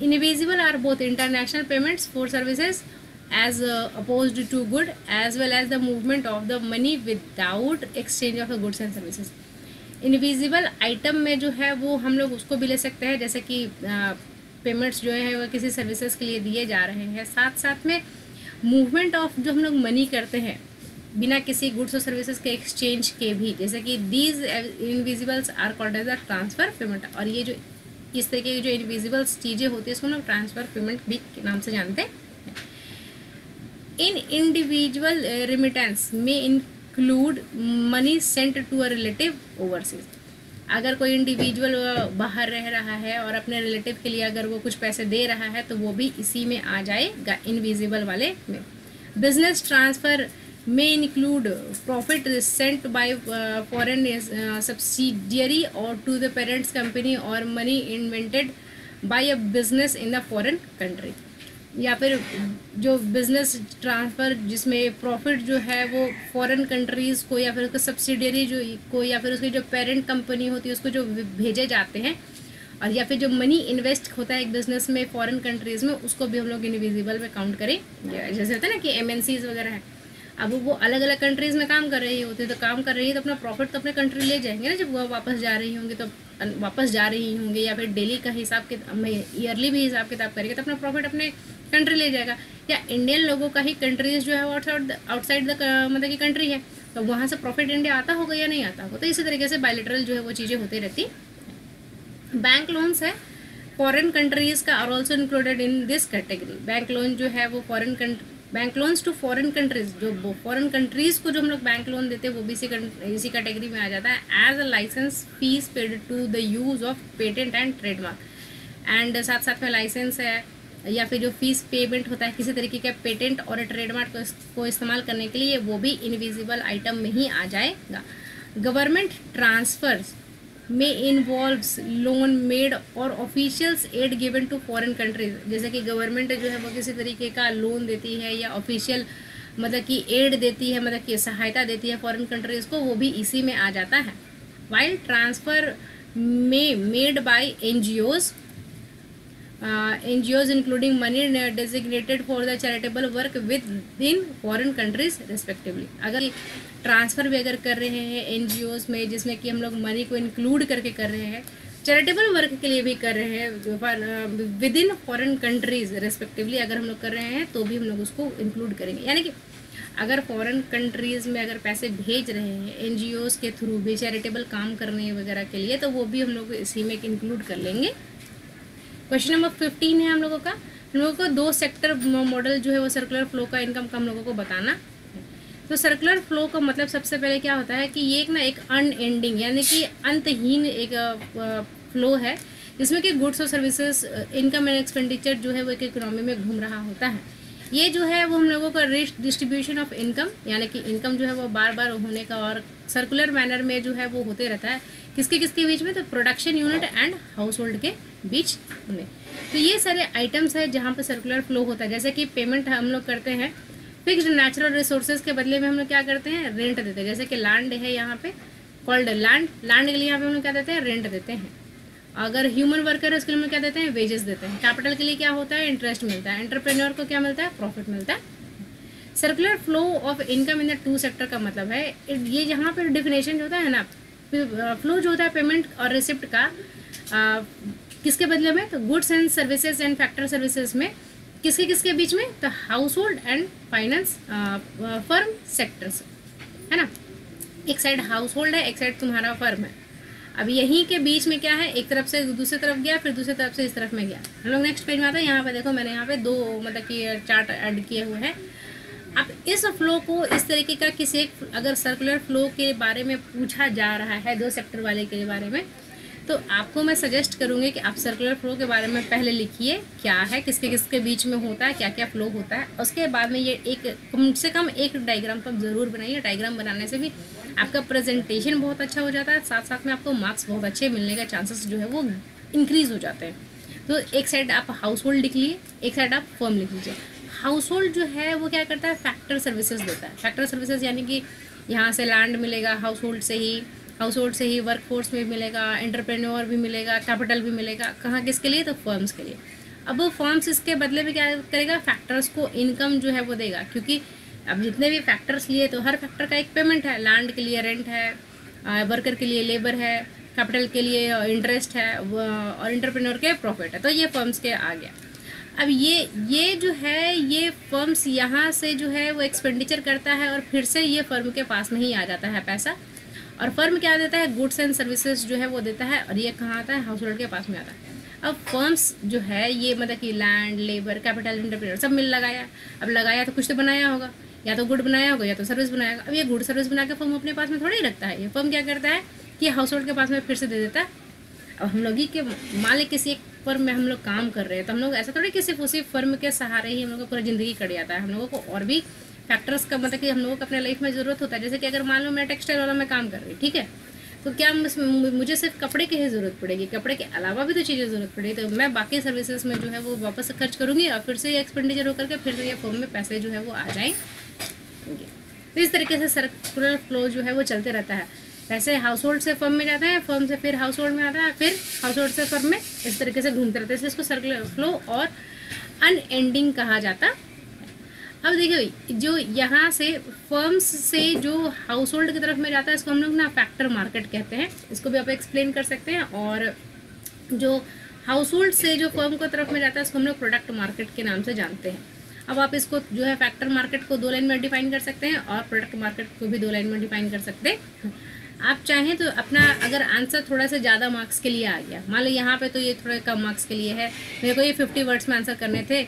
Invisible are both international payments for services as opposed to good as well as the movement of the money without exchange of the goods and services। Invisible item में जो है वो हम लोग उसको भी ले सकते हैं जैसे कि पेमेंट्स जो है वो किसी सर्विसेज के लिए दिए जा रहे हैं, साथ साथ में मूवमेंट ऑफ जो हम लोग मनी करते हैं बिना किसी गुड्स और सर्विसेज के एक्सचेंज के भी, जैसे कि these invisibles are called as the transfer payment. और ये जो इस तरीके की जो इनविजिबल्स चीज़ें होती है इसको हम लोग ट्रांसफ़र पेमेंट भी के नाम से जानते हैं। इन इंडिविजुअल रिमिटेंस में include money sent to a relative overseas. अगर कोई इंडिविजुअल बाहर रह रहा है और अपने रिलेटिव के लिए अगर वो कुछ पैसे दे रहा है तो वो भी इसी में आ जाएगा, इनविजिबल वाले में। बिजनेस ट्रांसफ़र में include profit sent by foreign subsidiary और टू द पेरेंट्स कंपनी और money invented by a business in the foreign country. या फिर जो बिज़नेस ट्रांसफ़र जिसमें प्रॉफिट जो है वो फॉरेन कंट्रीज़ को या फिर उसका सब्सिडियरी जो को या फिर उसकी जो पेरेंट कंपनी होती है उसको जो भेजे जाते हैं, और या फिर जो मनी इन्वेस्ट होता है एक बिज़नेस में फॉरेन कंट्रीज़ में, उसको भी हम लोग इनविजिबल में काउंट करें। जैसे होता है ना कि MNCs वगैरह हैं, अब वो अलग अलग कंट्रीज़ में काम कर रही होती है तो काम कर रही है तो अपना प्रॉफिट तो अपने कंट्री ले जाएंगे ना, जब वो वापस जा रही होंगी तो वापस जा रही होंगे, या फिर डेली का हिसाब किताब ईयरली भी हिसाब किताब करेंगे तो अपना प्रॉफिट अपने कंट्री ले जाएगा। या इंडियन लोगों का ही कंट्रीज जो है वो आउटसाइड द मतलब की कंट्री है तो वहाँ से प्रॉफिट इंडिया आता होगा या नहीं आता होगा, तो इसी तरीके से बायलैटरल जो है वो चीज़ें होती रहती। बैंक लोन्स है फॉरेन कंट्रीज का are also included in this category. Bank loan जो है वो bank loans to foreign countries, जो फॉरेन कंट्रीज को जो हम लोग बैंक लोन देते हैं वो भी इसी कैटेगरी में आ जाता है। As a license fee paid to the use of patent and trademark, and साथ साथ में लाइसेंस है या फिर जो फीस पेमेंट होता है किसी तरीके का पेटेंट और ट्रेडमार्क को इस्तेमाल करने के लिए, वो भी इनविजिबल आइटम में ही आ जाएगा। गवर्नमेंट ट्रांसफर्स में इन्वॉल्व्स लोन मेड और officials aid given to foreign countries. जैसे कि गवर्नमेंट जो है वो किसी तरीके का लोन देती है या ऑफिशियल मतलब कि एड देती है, मतलब कि सहायता देती है फॉरेन कंट्रीज़ को, वो भी इसी में आ जाता है। वाइल ट्रांसफ़र में made by NGOs including money designated for the charitable work within foreign countries respectively। अगर ट्रांसफ़र भी अगर कर रहे हैं NGOs में जिसमें कि हम लोग मनी को इंक्लूड करके कर रहे हैं, चैरिटेबल वर्क के लिए भी कर रहे हैं with in foreign countries respectively अगर हम लोग कर रहे हैं तो भी हम लोग उसको इंक्लूड करेंगे। यानी कि अगर फॉरेन कंट्रीज़ में अगर पैसे भेज रहे हैं NGOs के थ्रू भी चैरिटेबल काम करने वगैरह के लिए, तो वो भी हम लोग इसी में इंक्लूड कर लेंगे। क्वेश्चन नंबर 15 है हम लोगों का, हम लोगों को 2 सेक्टर मॉडल जो है वो सर्कुलर फ्लो का इनकम का हम लोगों को बताना। तो सर्कुलर फ्लो का मतलब सबसे पहले क्या होता है कि ये एक अनएंडिंग यानी कि अंतहीन एक फ्लो है जिसमें कि गुड्स और सर्विसेज इनकम एंड एक्सपेंडिचर जो है वो एक इकोनॉमी में घूम रहा होता है। ये जो है वो हम लोगों का डिस्ट्रीब्यूशन ऑफ इनकम यानी कि इनकम जो है वो बार बार होने का और सर्कुलर मैनर में जो है वो होते रहता है। किसके किसके बीच में, तो production unit and house hold के बीच में। तो ये सारे आइटम्स है जहाँ पे सर्कुलर फ्लो होता है। जैसे कि पेमेंट हम लोग करते हैं फिक्स्ड नेचुरल रिसोर्सेज के बदले में हम लोग क्या करते हैं, रेंट देते हैं। जैसे कि लैंड है यहाँ पे कॉल्ड लैंड के लिए यहाँ पे हम लोग क्या देते हैं, रेंट देते हैं। अगर ह्यूमन वर्कर है उसके लिए हम लोग क्या देते हैं, वेजेस देते हैं। कैपिटल के लिए क्या होता है, इंटरेस्ट मिलता है। एंटरप्रेन्योर को क्या मिलता है, प्रॉफिट मिलता है। Circular flow of income in the 2 sector का मतलब है ये यहाँ पे डिफिनेशन जो होता है ना, फ्लो जो होता है पेमेंट और रिसिप्ट का किसके बदले में, तो goods and services and factor services में किसके किसके बीच में, तो house hold and finance firm sectors है ना। एक साइड हाउस होल्ड है, एक साइड तुम्हारा फर्म है। अब यहीं के बीच में क्या है, एक तरफ से दूसरी तरफ गया फिर दूसरी तरफ से इस तरफ में गया। हम लोग नेक्स्ट पेज में आता है। यहाँ पे देखो मैंने यहाँ पे 2 मतलब कि चार्ट ऐड किए हुए हैं। अब इस फ्लो को इस तरीके का किसी एक अगर सर्कुलर फ्लो के बारे में पूछा जा रहा है 2 सेक्टर वाले के बारे में, तो आपको मैं सजेस्ट करूँगी कि आप सर्कुलर फ्लो के बारे में पहले लिखिए क्या है, किसके किसके बीच में होता है, क्या क्या फ्लो होता है। उसके बाद में ये एक कम से कम एक डायग्राम तो आप ज़रूर बनाइए। डायग्राम बनाने से भी आपका प्रेजेंटेशन बहुत अच्छा हो जाता है, साथ साथ में आपको मार्क्स बहुत अच्छे मिलने का चांसेस जो है वो इंक्रीज़ हो जाते हैं। तो एक साइड आप हाउस होल्ड लिख लिए, एक साइड आप फर्म लिख लीजिए। हाउस होल्ड जो है वो क्या करता है, फैक्टर सर्विसेज देता है। फैक्टर सर्विसेज यानी कि यहाँ से लैंड मिलेगा हाउस होल्ड से ही, हाउस होल्ड से ही वर्क फोर्स भी मिलेगा, एंटरप्रेन्योर भी मिलेगा, कैपिटल भी मिलेगा। कहाँ किसके लिए? तो फर्म्स के लिए। अब वो फर्म्स इसके बदले में क्या करेगा? फैक्टर्स को इनकम जो है वो देगा, क्योंकि अब जितने भी फैक्टर्स लिए तो हर फैक्टर का एक पेमेंट है। लैंड के लिए रेंट है, वर्कर के लिए लेबर है, कैपिटल के लिए इंटरेस्ट है, और एंटरप्रेन्योर के प्रॉफिट है। तो ये फर्म्स के आ गया। अब ये जो है ये फर्म्स यहाँ से जो है वो एक्सपेंडिचर करता है और फिर से ये फर्म के पास में ही आ जाता है पैसा। और फर्म क्या देता है? गुड्स एंड सर्विसेज जो है वो देता है, और ये कहाँ आता है? हाउस होल्ड के पास में आता है। अब फर्म्स जो है ये मतलब कि लैंड, लेबर, कैपिटल, एंटरप्रेन्योर सब मिल लगाया। अब लगाया तो कुछ तो बनाया होगा, या तो गुड बनाया होगा या तो सर्विस बनाया होगा। अब ये गुड सर्विस बना के फर्म अपने पास में थोड़ा ही रखता है। ये फर्म क्या करता है कि हाउस होल्ड के पास में फिर से दे देता है। अब हम लोग ही के मान लें किसी एक फर्म में हम लोग काम कर रहे हैं, तो हम लोग ऐसा थोड़ी कि सिर्फ उसी फर्म के सहारे ही हम लोग को पूरी ज़िंदगी कट जाता है। हम लोगों को और भी फैक्टर्स का मतलब कि हम लोगों को अपने लाइफ में ज़रूरत होता है। जैसे कि अगर मान लो मैं टेक्सटाइल वाला में काम कर रही, ठीक है, तो क्या मुझे सिर्फ कपड़े की ही ज़रूरत पड़ेगी? कपड़े के अलावा भी तो चीज़ें ज़रूरत पड़ेगी, तो मैं बाकी सर्विसेज में जो है वो वापस खर्च करूँगी और फिर से ये एक्सपेंडिचर होकर के फिर से ये फर्म में पैसे जो है वो आ जाएंगे। तो इस तरीके से सर्कुलर फ्लो जो है वो चलते रहता है। पैसे हाउस होल्ड से फर्म में जाता है, फर्म से फिर हाउस होल्ड में आता है, फिर हाउस होल्ड से फर्म में, इस तरीके से घूमते रहते हैं। इसलिए इसको सर्कुलर फ्लो और अनएंडिंग कहा जाता है। अब देखिए जो यहाँ से फर्म्स से जो हाउस होल्ड की तरफ में जाता है इसको हम लोग ना फैक्टर मार्केट कहते हैं। इसको भी आप एक्सप्लेन कर सकते हैं। और जो हाउस होल्ड से जो फर्म की तरफ में जाता है इसको हम लोग प्रोडक्ट मार्केट के नाम से जानते हैं। अब आप इसको जो है फैक्टर मार्केट को 2 लाइन में डिफाइन कर सकते हैं और प्रोडक्ट मार्केट को भी 2 लाइन में डिफाइन कर सकते हैं। आप चाहें तो अपना अगर आंसर थोड़ा सा ज़्यादा मार्क्स के लिए आ गया, मान लो यहाँ पे तो ये थोड़े कम मार्क्स के लिए है, मेरे को ये 50 वर्ड्स में आंसर करने थे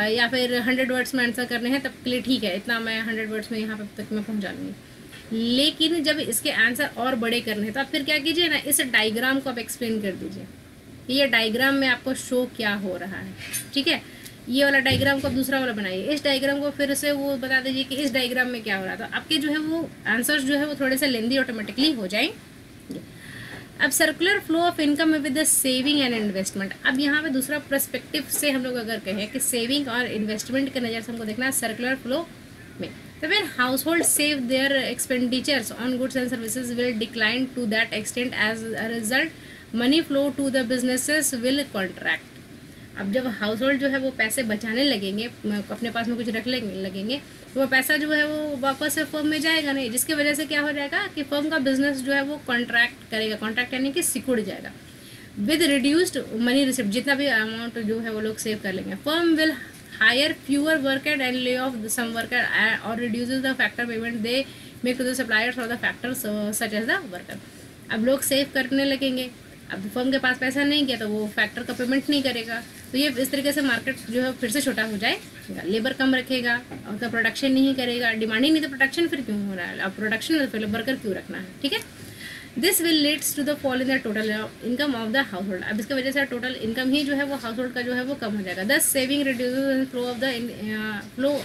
या फिर 100 वर्ड्स में आंसर करने हैं, तब के लिए ठीक है, इतना मैं 100 वर्ड्स में यहाँ पे तक मैं पहुँचा लूँगी। लेकिन जब इसके आंसर और बड़े करने हैं तो आप फिर क्या कीजिए ना, इस डायग्राम को आप एक्सप्लेन कर दीजिए। ये डायग्राम में आपको शो क्या हो रहा है, ठीक है। ये वाला डायग्राम को आप दूसरा वाला बनाइए, इस डायग्राम को फिर से वो बता दीजिए कि इस डायग्राम में क्या हो रहा था। तो आपके जो है वो आंसर्स जो है वो थोड़े से लेंदी ऑटोमेटिकली हो जाएंगे। अब circular flow of income with the saving and investment. अब यहाँ पे दूसरा पर्सपेक्टिव से हम लोग अगर कहें कि सेविंग और इन्वेस्टमेंट के नज़र से हमको देखना है सर्कुलर फ्लो में, तो when household save their expenditures on goods and services will decline to that extent, as a result money flow to the businesses will contract. अब जब हाउस होल्ड जो है वो पैसे बचाने लगेंगे, अपने पास में कुछ रख लगेंगे, तो वो पैसा जो है वो वापस से फर्म में जाएगा नहीं, जिसकी वजह से क्या हो जाएगा कि फर्म का बिजनेस जो है वो कॉन्ट्रैक्ट करेगा। कॉन्ट्रैक्ट यानी कि सिकुड़ जाएगा। विद रिड्यूस्ड मनी रिसिप्ट, जितना भी अमाउंट जो है वो लोग सेव कर लेंगे। Firm will hire fewer worker and lay off some worker और reduces the factor payment they make to the suppliers और the factor such as the worker. अब लोग सेव करने लगेंगे, अब फर्म के पास पैसा नहीं गया तो वो फैक्टर का पेमेंट नहीं करेगा, तो ये इस तरीके से मार्केट जो है फिर से छोटा हो जाएगा। लेबर कम रखेगा और तो प्रोडक्शन नहीं करेगा, डिमांड ही नहीं तो प्रोडक्शन फिर क्यों हो रहा है? अब प्रोडक्शन फिर वर्कर क्यों रखना है, ठीक है। This will leads to the fall in the total income of the household. अब इसकी वजह से टोटल इनकम ही जो है वो हाउस होल्ड का जो है वो कम हो जाएगा। दस saving reduces flow of the flow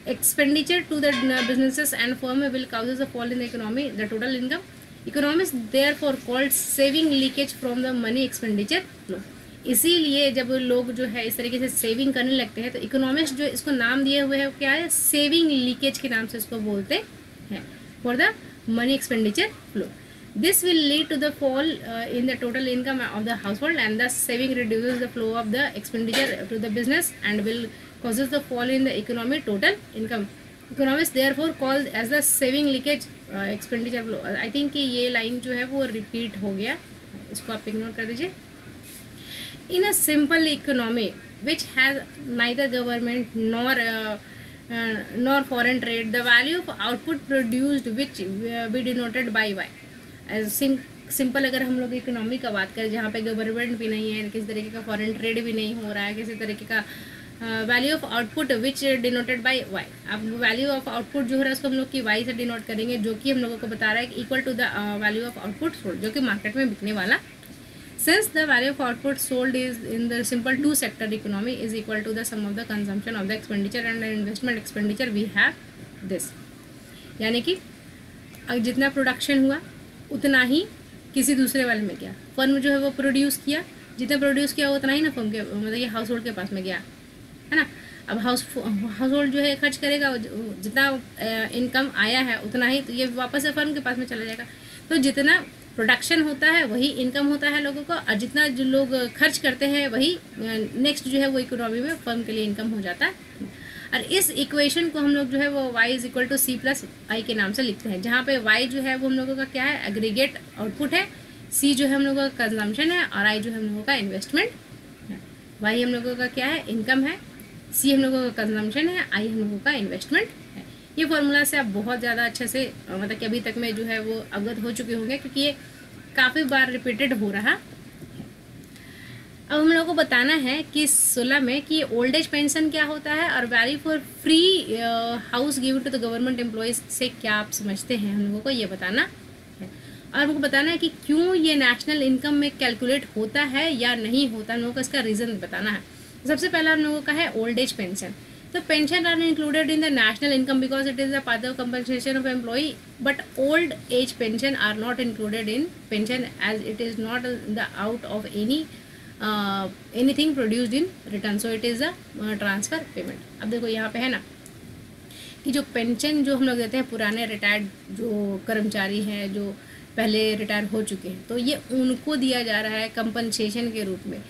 expenditure to the businesses and firm will causes a fall in the economy, the total income. Economists therefore called saving leakage from the money expenditure flow. इसीलिए जब लोग जो है इस तरीके से saving करने लगते हैं तो इकोनॉमिस्ट जो इसको नाम दिए हुए हैं क्या है? सेविंग लीकेज के नाम से इसको बोलते हैं, for the money expenditure flow. This will lead to the fall in the total income of the household, and thus saving reduces the flow of the expenditure to the business and will causes the fall in the economy total income. Economists therefore call as the saving leakage expenditure flow. I think कि ये line जो है वो repeat हो गया, इसको आप ignore कर दीजिए। In a simple economy which has neither government nor foreign trade, the value of output produced which be denoted by Y. Simple अगर हम लोग इकोनॉमी का बात करें जहाँ पे गवर्नमेंट भी नहीं है, किसी तरीके का फॉरेन ट्रेड भी नहीं हो रहा है, किसी तरीके का value of output which denoted by Y. अब वैल्यू ऑफ आउटपुट जो है उसको हम लोग की वाई से डिनोट करेंगे, जो कि हम लोगों को बता रहा है कि equal to the value of output sold, जो कि मार्केट में बिकने वाला। Since the value of output sold is in the simple 2 sector economy is equal to the sum of the consumption of the expenditure and investment expenditure, we have this. यानी कि जितना production हुआ उतना ही किसी दूसरे वाले में गया, फर्म जो है वो प्रोड्यूस किया, जितना प्रोड्यूस किया उतना ही ना फर्म के मतलब ये हाउस होल्ड के पास में गया, है ना। अब हाउस होल्ड जो है खर्च करेगा, जितना इनकम आया है उतना ही तो ये वापस से फर्म के पास में चला जाएगा। तो जितना प्रोडक्शन होता है वही इनकम होता है लोगों का, और जितना जो लोग खर्च करते हैं वही नेक्स्ट जो है वो इकोनॉमी में फर्म के लिए इनकम हो जाता है। और इस इक्वेशन को हम लोग जो है वो y is equal to C plus I के नाम से लिखते हैं, जहाँ पे y जो है वो हम लोगों का क्या है, एग्रीगेट आउटपुट है, c जो है हम लोगों का कंजम्पशन है, और i जो है हम लोगों का इन्वेस्टमेंट है। y हम लोगों का क्या है, इनकम है, c हम लोगों का कंजम्पशन है, i हम लोगों का इन्वेस्टमेंट है। ये फॉर्मूला से आप बहुत ज़्यादा अच्छे से मतलब कि अभी तक में जो है वो अवगत हो चुके होंगे, क्योंकि ये काफ़ी बार रिपीटेड हो रहा। अब हम लोगों को बताना है कि 16 में कि ओल्ड एज पेंशन क्या होता है और value for free house given to the government employees से क्या आप समझते हैं, हम लोगों को ये बताना है। और हमको बताना है कि क्यों ये नेशनल इनकम में कैलकुलेट होता है या नहीं होता, हम लोगों को इसका रीज़न बताना है। सबसे पहला हम लोगों का है ओल्ड एज पेंशन। तो pension are included in the national income because it is the part of compensation of employee, but old age pension are not included in pension as it is not the out of anything produced in return, so it is a transfer payment. अब देखो यहाँ पे है ना कि जो pension जो हम लोग देते हैं पुराने रिटायर्ड जो कर्मचारी हैं जो पहले रिटायर हो चुके हैं, तो ये उनको दिया जा रहा है कंपनसेशन के रूप में।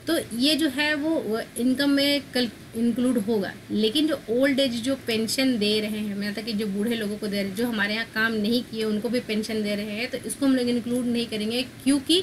तो ये जो है वो इनकम में कल इंक्लूड होगा, लेकिन जो ओल्ड एज जो पेंशन दे रहे हैं, मतलब कि जो बूढ़े लोगों को दे रहे हैं, जो हमारे यहाँ काम नहीं किए उनको भी पेंशन दे रहे हैं, तो इसको हम लोग इंक्लूड नहीं करेंगे, क्योंकि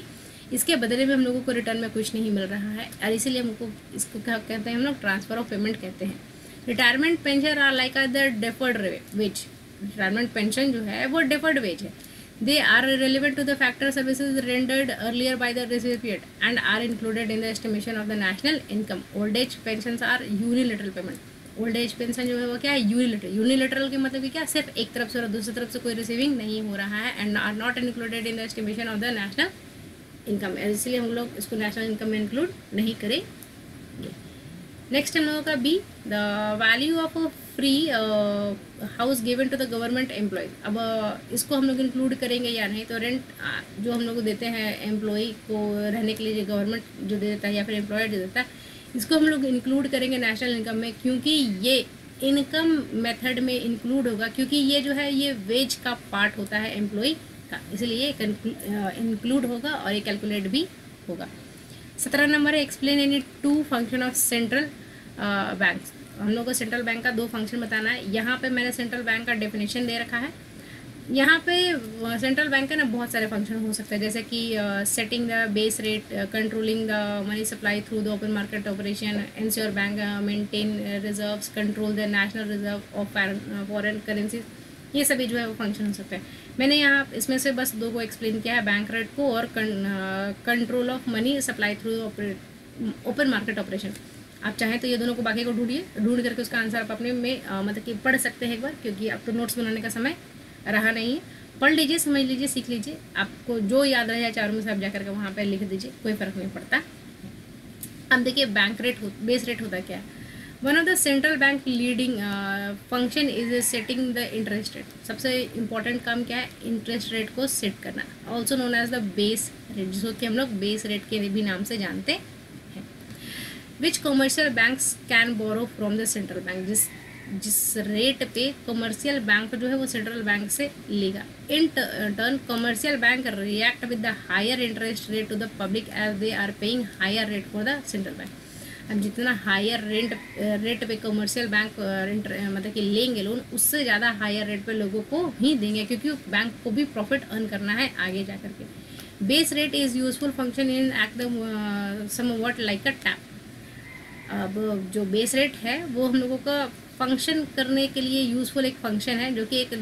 इसके बदले में हम लोगों को रिटर्न में कुछ नहीं मिल रहा है, और इसीलिए हमको इसको क्या कहते हैं, हम लोग ट्रांसफ़र ऑफ पेमेंट कहते हैं। Retirement pension are like the deferred wage. Retirement pension जो है वो डेफर्ड वेज है। They are relevant to the factor services rendered earlier by the recipient and are included in the estimation of the national income. Old age pensions are unilateral payment. Old age pension जो है वो क्या है, unilateral. Unilateral के मतलब क्या, सिर्फ एक तरफ से और दूसरी तरफ से कोई रिसीविंग नहीं हो रहा है, and are not included in the estimation of the national income, इसलिए हम लोग इसको नेशनल इनकम में इंक्लूड नहीं करेंगे। नेक्स्ट हम लोगों का B, the value of free house given to the government employee. अब इसको हम लोग इंक्लूड करेंगे या नहीं, तो रेंट जो हम लोग देते हैं एम्प्लॉय को रहने के लिए, जो गवर्नमेंट जो दे देता है या फिर एम्प्लॉयर जो देता है, इसको हम लोग इंक्लूड करेंगे नेशनल इनकम में, क्योंकि ये इनकम मेथड में इंक्लूड होगा, क्योंकि ये जो है ये वेज का पार्ट होता है एम्प्लॉय का, इसलिए इंक्लूड होगा और ये कैलकुलेट भी होगा। 17 नंबर है, explain any two function of central bank. हम लोग को सेंट्रल बैंक का 2 फंक्शन बताना है। यहाँ पे मैंने सेंट्रल बैंक का डेफिनेशन दे रखा है। यहाँ पे सेंट्रल बैंक का ना बहुत सारे फंक्शन हो सकते हैं, जैसे कि setting the base rate, controlling the money supply through the open market operation, ensure bank maintain reserves, control the national reserve of foreign currencies, ये सभी जो है वो फंक्शन हो सकते हैं। मैंने यहाँ इसमें से बस 2 को एक्सप्लेन किया है, बैंक रेट को और control of money supply through open market operation. आप चाहें तो ये दोनों को बाकी को ढूंढ करके उसका आंसर आप अपने में मतलब कि पढ़ सकते हैं एक बार, क्योंकि अब तो नोट्स बनाने का समय रहा नहीं है। पढ़ लीजिए, समझ लीजिए, सीख लीजिए, आपको जो याद रहे चारों में से आप जाकर के वहाँ पर लिख दीजिए, कोई फ़र्क नहीं पड़ता। अब देखिए बैंक रेट बेस रेट होता क्या है। One of the central bank leading function is setting the interest rate. सबसे इंपॉर्टेंट काम क्या है, इंटरेस्ट रेट को सेट करना, also known as the base rate, जिसको कि हम लोग बेस रेट के भी नाम से जानते हैं। Which commercial banks can borrow from the central bank. जिस रेट पे कमर्शियल बैंक जो है वो सेंट्रल बैंक से लेगा। In turn commercial bank react with the higher interest rate to the public as they are paying higher rate for the central bank. अब जितना higher rate पे कमर्शियल बैंक मतलब कि लेंगे लोन, उससे ज़्यादा हायर रेट पे लोगों को ही देंगे, क्योंकि बैंक को भी प्रॉफिट अर्न करना है आगे जा करके। Base rate is useful function in act the somewhat like a tap. अब जो बेस रेट है वो हम लोगों का फंक्शन करने के लिए यूज़फुल एक फंक्शन है, जो कि एक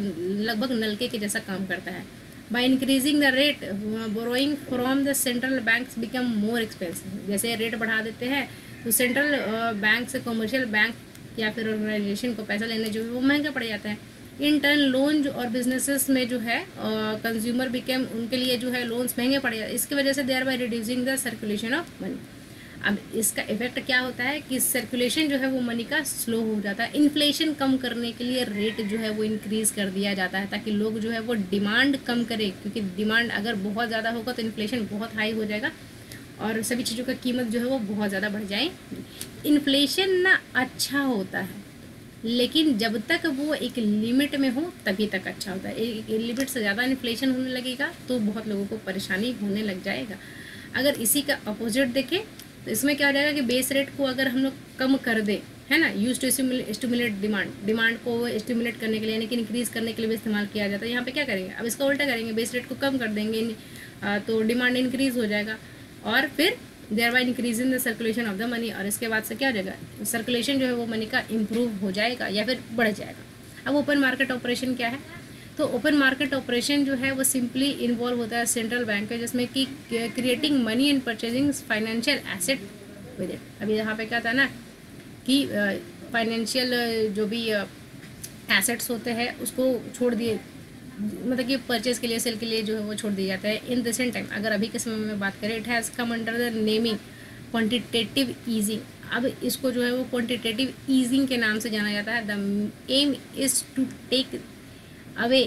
लगभग नलके के जैसा काम करता है। By increasing the rate borrowing from the central banks become more expensive. जैसे रेट बढ़ा देते हैं तो सेंट्रल बैंक से कमर्शियल बैंक या फिर ऑर्गेनाइजेशन को पैसा लेने जो है वो महंगा पड़ जाता है। इन टर्न लोन जो और बिजनेसेस में जो है कंज्यूमर बिकेम, उनके लिए जो है लोन्स महंगे पड़ जाते हैं। इसकी वजह से thereby reducing the circulation of money. अब इसका इफेक्ट क्या होता है कि सर्कुलेशन जो है वो मनी का स्लो हो जाता है। इन्फ्लेशन कम करने के लिए रेट जो है वो इंक्रीज़ कर दिया जाता है, ताकि लोग जो है वो डिमांड कम करें, क्योंकि डिमांड अगर बहुत ज़्यादा होगा तो इन्फ्लेशन बहुत हाई हो जाएगा और सभी चीज़ों का कीमत जो है वो बहुत ज़्यादा बढ़ जाए। इन्फ्लेशन ना अच्छा होता है, लेकिन जब तक वो एक लिमिट में हो तभी तक अच्छा होता है। एक लिमिट से ज़्यादा इन्फ्लेशन होने लगेगा तो बहुत लोगों को परेशानी होने लग जाएगा। अगर इसी का अपोजिट देखें तो इसमें क्या हो जाएगा कि बेस रेट को अगर हम लोग कम कर दें, है ना, यूज टू स्टिमुलेट डिमांड को स्टिमुलेट करने के लिए यानी कि इंक्रीज करने के लिए भी इस्तेमाल किया जाता है। यहाँ पे क्या करेंगे, अब इसका उल्टा करेंगे, बेस रेट को कम कर देंगे तो डिमांड इंक्रीज हो जाएगा और फिर thereby increasing the circulation of the money, और इसके बाद से क्या हो जाएगा, सर्कुलेशन जो है वो मनी का इम्प्रूव हो जाएगा या फिर बढ़ जाएगा। अब ओपन मार्केट ऑपरेशन क्या है, तो ओपन मार्केट ऑपरेशन जो है वो सिंपली इन्वॉल्व होता है सेंट्रल बैंक है जिसमें कि creating money and purchasing financial asset with it. अभी यहाँ पे क्या था ना कि फाइनेंशियल जो भी एसेट्स होते हैं उसको छोड़ दिए, मतलब कि परचेज के लिए सेल के लिए जो है वो छोड़ दिया जाता है। इन रिसेंट टाइम अगर अभी के समय में बात करें, it has come under the naming quantitative easing. अब इसको जो है वो क्वांटिटेटिव ईजिंग के नाम से जाना जाता है। The aim is to take away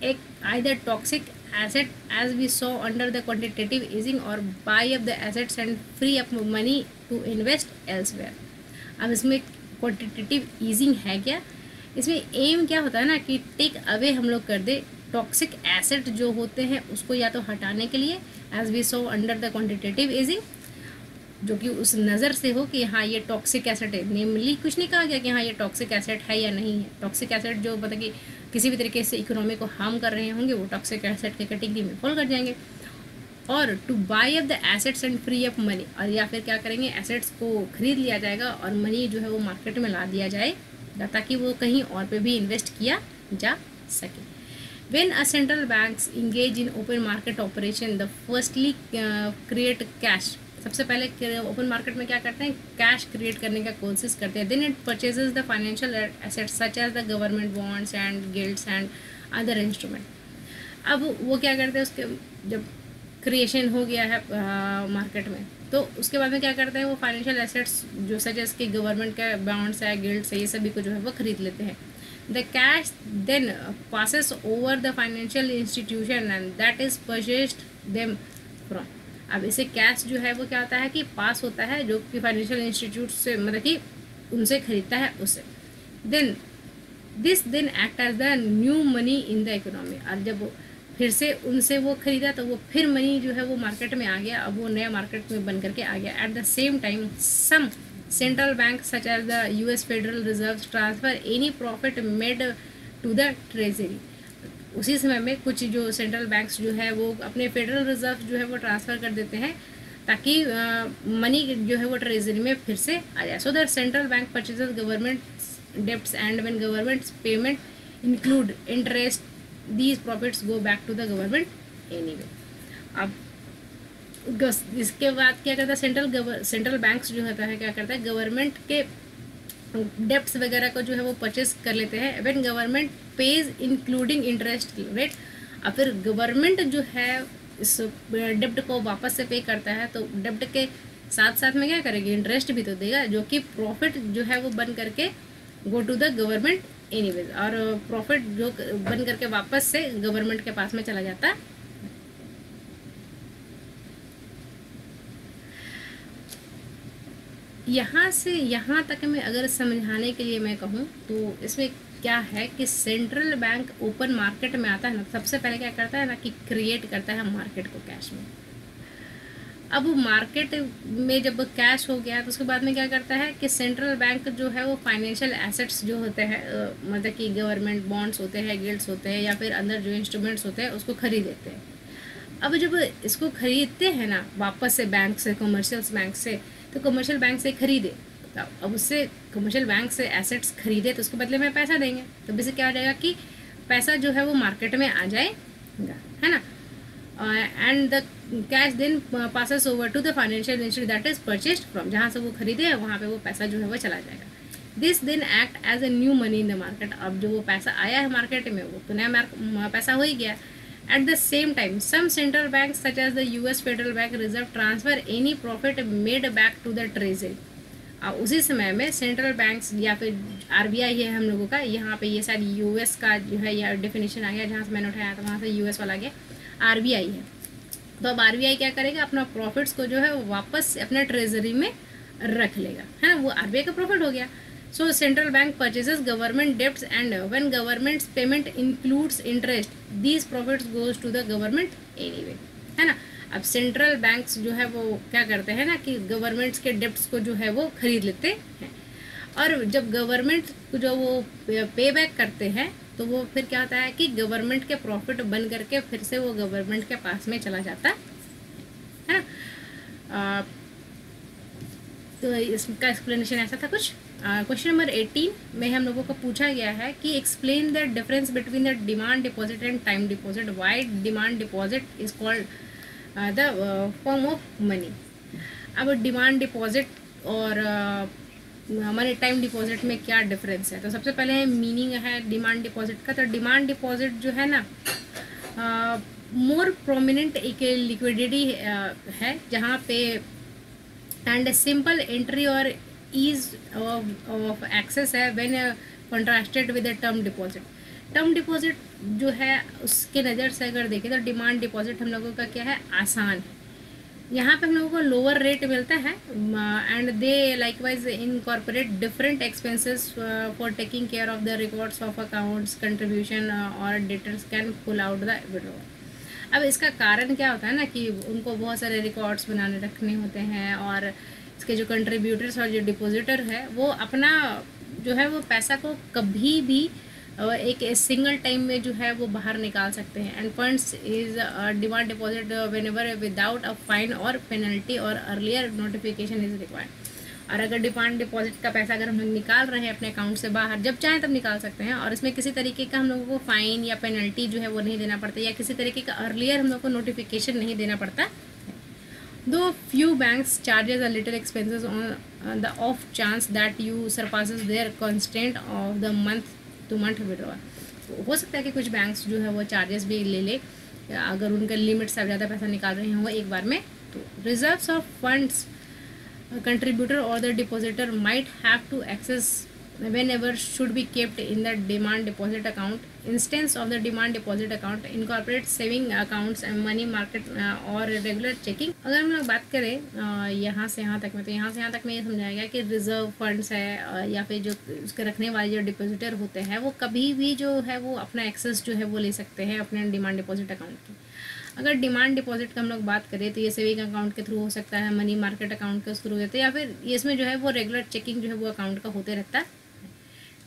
एक either toxic asset as we saw under the quantitative easing or buy up the assets and free up money to invest elsewhere। अब इसमें क्वांटिटेटिव ईजिंग है क्या, इसमें एम क्या होता है ना कि टेक अवे हम लोग कर दे टॉक्सिक एसेट जो होते हैं उसको या तो हटाने के लिए as we saw under the quantitative easing, जो कि उस नज़र से हो कि हाँ ये टॉक्सिक एसेट है। नेमली कुछ नहीं कहा गया कि हाँ ये टॉक्सिक एसेट है या नहीं है। टॉक्सिक एसेट जो मतलब कि किसी भी तरीके से इकोनॉमी को हार्म कर रहे होंगे वो टॉक्सिक एसेट के कैटेगरी में फॉल कर जाएंगे। और two by up the assets and free up money, और या फिर क्या करेंगे, एसेट्स को खरीद लिया जाएगा और मनी जो है वो मार्केट में ला दिया जाएगा ताकि वो कहीं और पे भी इन्वेस्ट किया जा सके। When a central banks engage in open market operation, the firstly create cash। सबसे पहले ओपन मार्केट में क्या करते हैं, कैश क्रिएट करने का कोशिश करते हैं। Then it purchases the financial assets such as the government bonds and gilts and other instrument. अब वो क्या करते हैं, उसके जब क्रिएशन हो गया है मार्केट में तो उसके बाद में क्या करते हैं, वो फाइनेंशियल एसेट्स जो सच एज के गवर्नमेंट के बॉन्ड्स है, गिल्ड्स है, ये सभी को जो है वो खरीद लेते हैं। The cash then passes over the financial institution and that is purchased them from। अब इसे कैश जो है वो क्या होता है कि पास होता है जो कि फाइनेंशियल इंस्टीट्यूट से मतलब कि उनसे खरीदता है उससे। Then this then act as the new money in the economy, और जब फिर से उनसे वो खरीदा तो वो फिर मनी जो है वो मार्केट में आ गया, अब वो नया मार्केट में बन करके आ गया। At the same time some central banks such as the US Federal Reserve transfer any profit made to the treasury। उसी समय में कुछ जो सेंट्रल बैंक्स जो है वो अपने फेडरल रिजर्व जो है वो ट्रांसफ़र कर देते हैं ताकि मनी जो है वो ट्रेजरी में फिर से आ जाए। So that central bank purchases government debts and when government payment include interest these profits go back to the government anyway. अब इसके बाद क्या करता है, सेंट्रल बैंक्स जो होता है क्या करता है, गवर्नमेंट के डेब्ट्स वगैरह को जो है वो परचेस कर लेते हैं। When government page including interest rate, और फिर गवर्नमेंट जो है इस डेब्ट को वापस से पे करता है तो डेब्ट के साथ साथ में क्या करेगी, इंटरेस्ट भी तो देगा जो कि प्रॉफिट जो है वो बन करके go to the government anyways, और प्रॉफिट जो बन करके वापस से गवर्नमेंट के पास में चला जाता है। यहाँ से यहाँ तक मैं अगर समझाने के लिए मैं कहूँ तो इसमें क्या है कि सेंट्रल बैंक ओपन मार्केट में आता है ना, सबसे पहले क्या करता है ना कि क्रिएट करता है मार्केट को कैश में। अब मार्केट में जब कैश हो गया तो उसके बाद में क्या करता है कि सेंट्रल बैंक जो है वो फाइनेंशियल एसेट्स जो होते हैं मतलब कि गवर्नमेंट बॉन्ड्स होते हैं, गिल्ड्स होते हैं या फिर अंदर जो इंस्ट्रूमेंट्स होते हैं उसको खरीद लेते हैं। अब जब इसको खरीदते हैं ना वापस से बैंक से, कमर्शियल बैंक से, तो कमर्शियल बैंक से खरीदे तो अब उससे कमर्शियल बैंक से एसेट्स खरीदे तो उसके बदले में पैसा देंगे, तो इससे क्या हो जाएगा कि पैसा जो है वो मार्केट में आ जाएगा, है ना। And the cash then passes over to the financial institute that is purchased from, जहाँ से वो खरीदे हैं वहाँ पे वो पैसा जो है वो चला जाएगा। This then act as a new money in the market. अब जो वो पैसा आया है मार्केट में वो तो नया पैसा हो ही गया। At the same time, some central banks such as the US Federal Bank Reserve transfer any profit made back to the treasury। उसी समय में सेंट्रल बैंक्स या फिर RBI है हम लोगों का, यहाँ पे ये शायद US का जो है या डेफिनेशन आ गया, जहाँ से मैंने उठाया था वहाँ से US वाला गया, RBI है। तो अब RBI क्या करेगा, अपना प्रॉफिट्स को जो है वो वापस अपने ट्रेजरी में रख लेगा, है ना, वो RBI का प्रॉफिट हो गया। So central bank purchases government debts, and when government's payment includes interest, these profits goes to the government anyway, है ना। अब सेंट्रल बैंक्स जो है वो क्या करते हैं ना कि गवर्नमेंट्स के डेप्ट्स को जो है वो खरीद लेते हैं, और जब गवर्नमेंट जो वो पे बैक करते हैं तो वो फिर क्या होता है कि गवर्नमेंट के प्रॉफिट बन करके फिर से वो गवर्नमेंट के पास में चला जाता है ना। तो इसका एक्सप्लेनेशन ऐसा था कुछ। क्वेश्चन नंबर 18 में हम लोगों को पूछा गया है कि explain the difference between the demand deposit and time deposit, why demand deposit is called the form of money. अब डिमांड डिपॉजिट और हमारे टाइम डिपॉजिट में क्या डिफरेंस है, तो सबसे पहले मीनिंग है डिमांड डिपॉजिट का। तो डिमांड डिपॉजिट जो है ना मोर प्रोमिनेंट एक लिक्विडिटी है जहाँ पे एंड सिंपल एंट्री और ईज ऑफ एक्सेस है when contrasted with the term deposit. Term deposit जो है उसके नज़र से अगर देखें तो डिमांड डिपॉजिट हम लोगों का क्या है, आसान है। यहाँ पे हम लोगों को लोअर रेट मिलता है and they likewise incorporate different expenses for taking care of the records of accounts contribution और debtors can pull out the withdrawal. अब इसका कारण क्या होता है ना कि उनको बहुत सारे रिकॉर्ड्स बनाने रखने होते हैं, और इसके जो कंट्रीब्यूटर्स और जो डिपॉजिटर है वो अपना जो है वो पैसा को कभी भी एक सिंगल टाइम में जो है वो बाहर निकाल सकते हैं। End funds is demand deposit when ever without a fine और पेनल्टी और अर्लियर नोटिफिकेशन इज रिक्वायर्ड। और अगर डिमांड डिपॉजिट का पैसा अगर हम लोग निकाल रहे हैं अपने अकाउंट से बाहर, जब चाहें तब निकाल सकते हैं, और इसमें किसी तरीके का हम लोगों को फाइन या पेनल्टी जो है वो नहीं देना पड़ता, या किसी तरीके का अर्लियर हम लोग को नोटिफिकेशन नहीं देना पड़ता। Though few banks charges a little expenses on the off chance that you surpasses their constant of the month to month withdrawal. हो सकता है कि कुछ बैंक्स जो है वो चार्जेस भी ले ले अगर उनका लिमिट से ज़्यादा पैसा निकाल रहे हों एक बार में। तो reserves of funds contributor or the depositor might have to access whenever should be kept in the demand deposit account. Instance of the demand deposit account incorporate saving accounts and money market और regular checking। अगर हम लोग बात करें यहाँ से यहाँ तक में, तो यहाँ से यहाँ तक में ये समझाया गया कि रिजर्व फंड्स है या फिर जो उसके रखने वाले जो डिपोजिटर होते हैं वो कभी भी जो है वो अपना एक्सेस जो है वो ले सकते हैं अपने डिमांड डिपॉजिट अकाउंट की। अगर डिमांड डिपॉजिट का हम लोग बात करें तो ये सेविंग अकाउंट के थ्रू हो सकता है, मनी मार्केट अकाउंट के थ्रू होते हैं, या फिर इसमें जो है वो रेगुलर चेकिंग जो है वो अकाउंट का होते रहता है।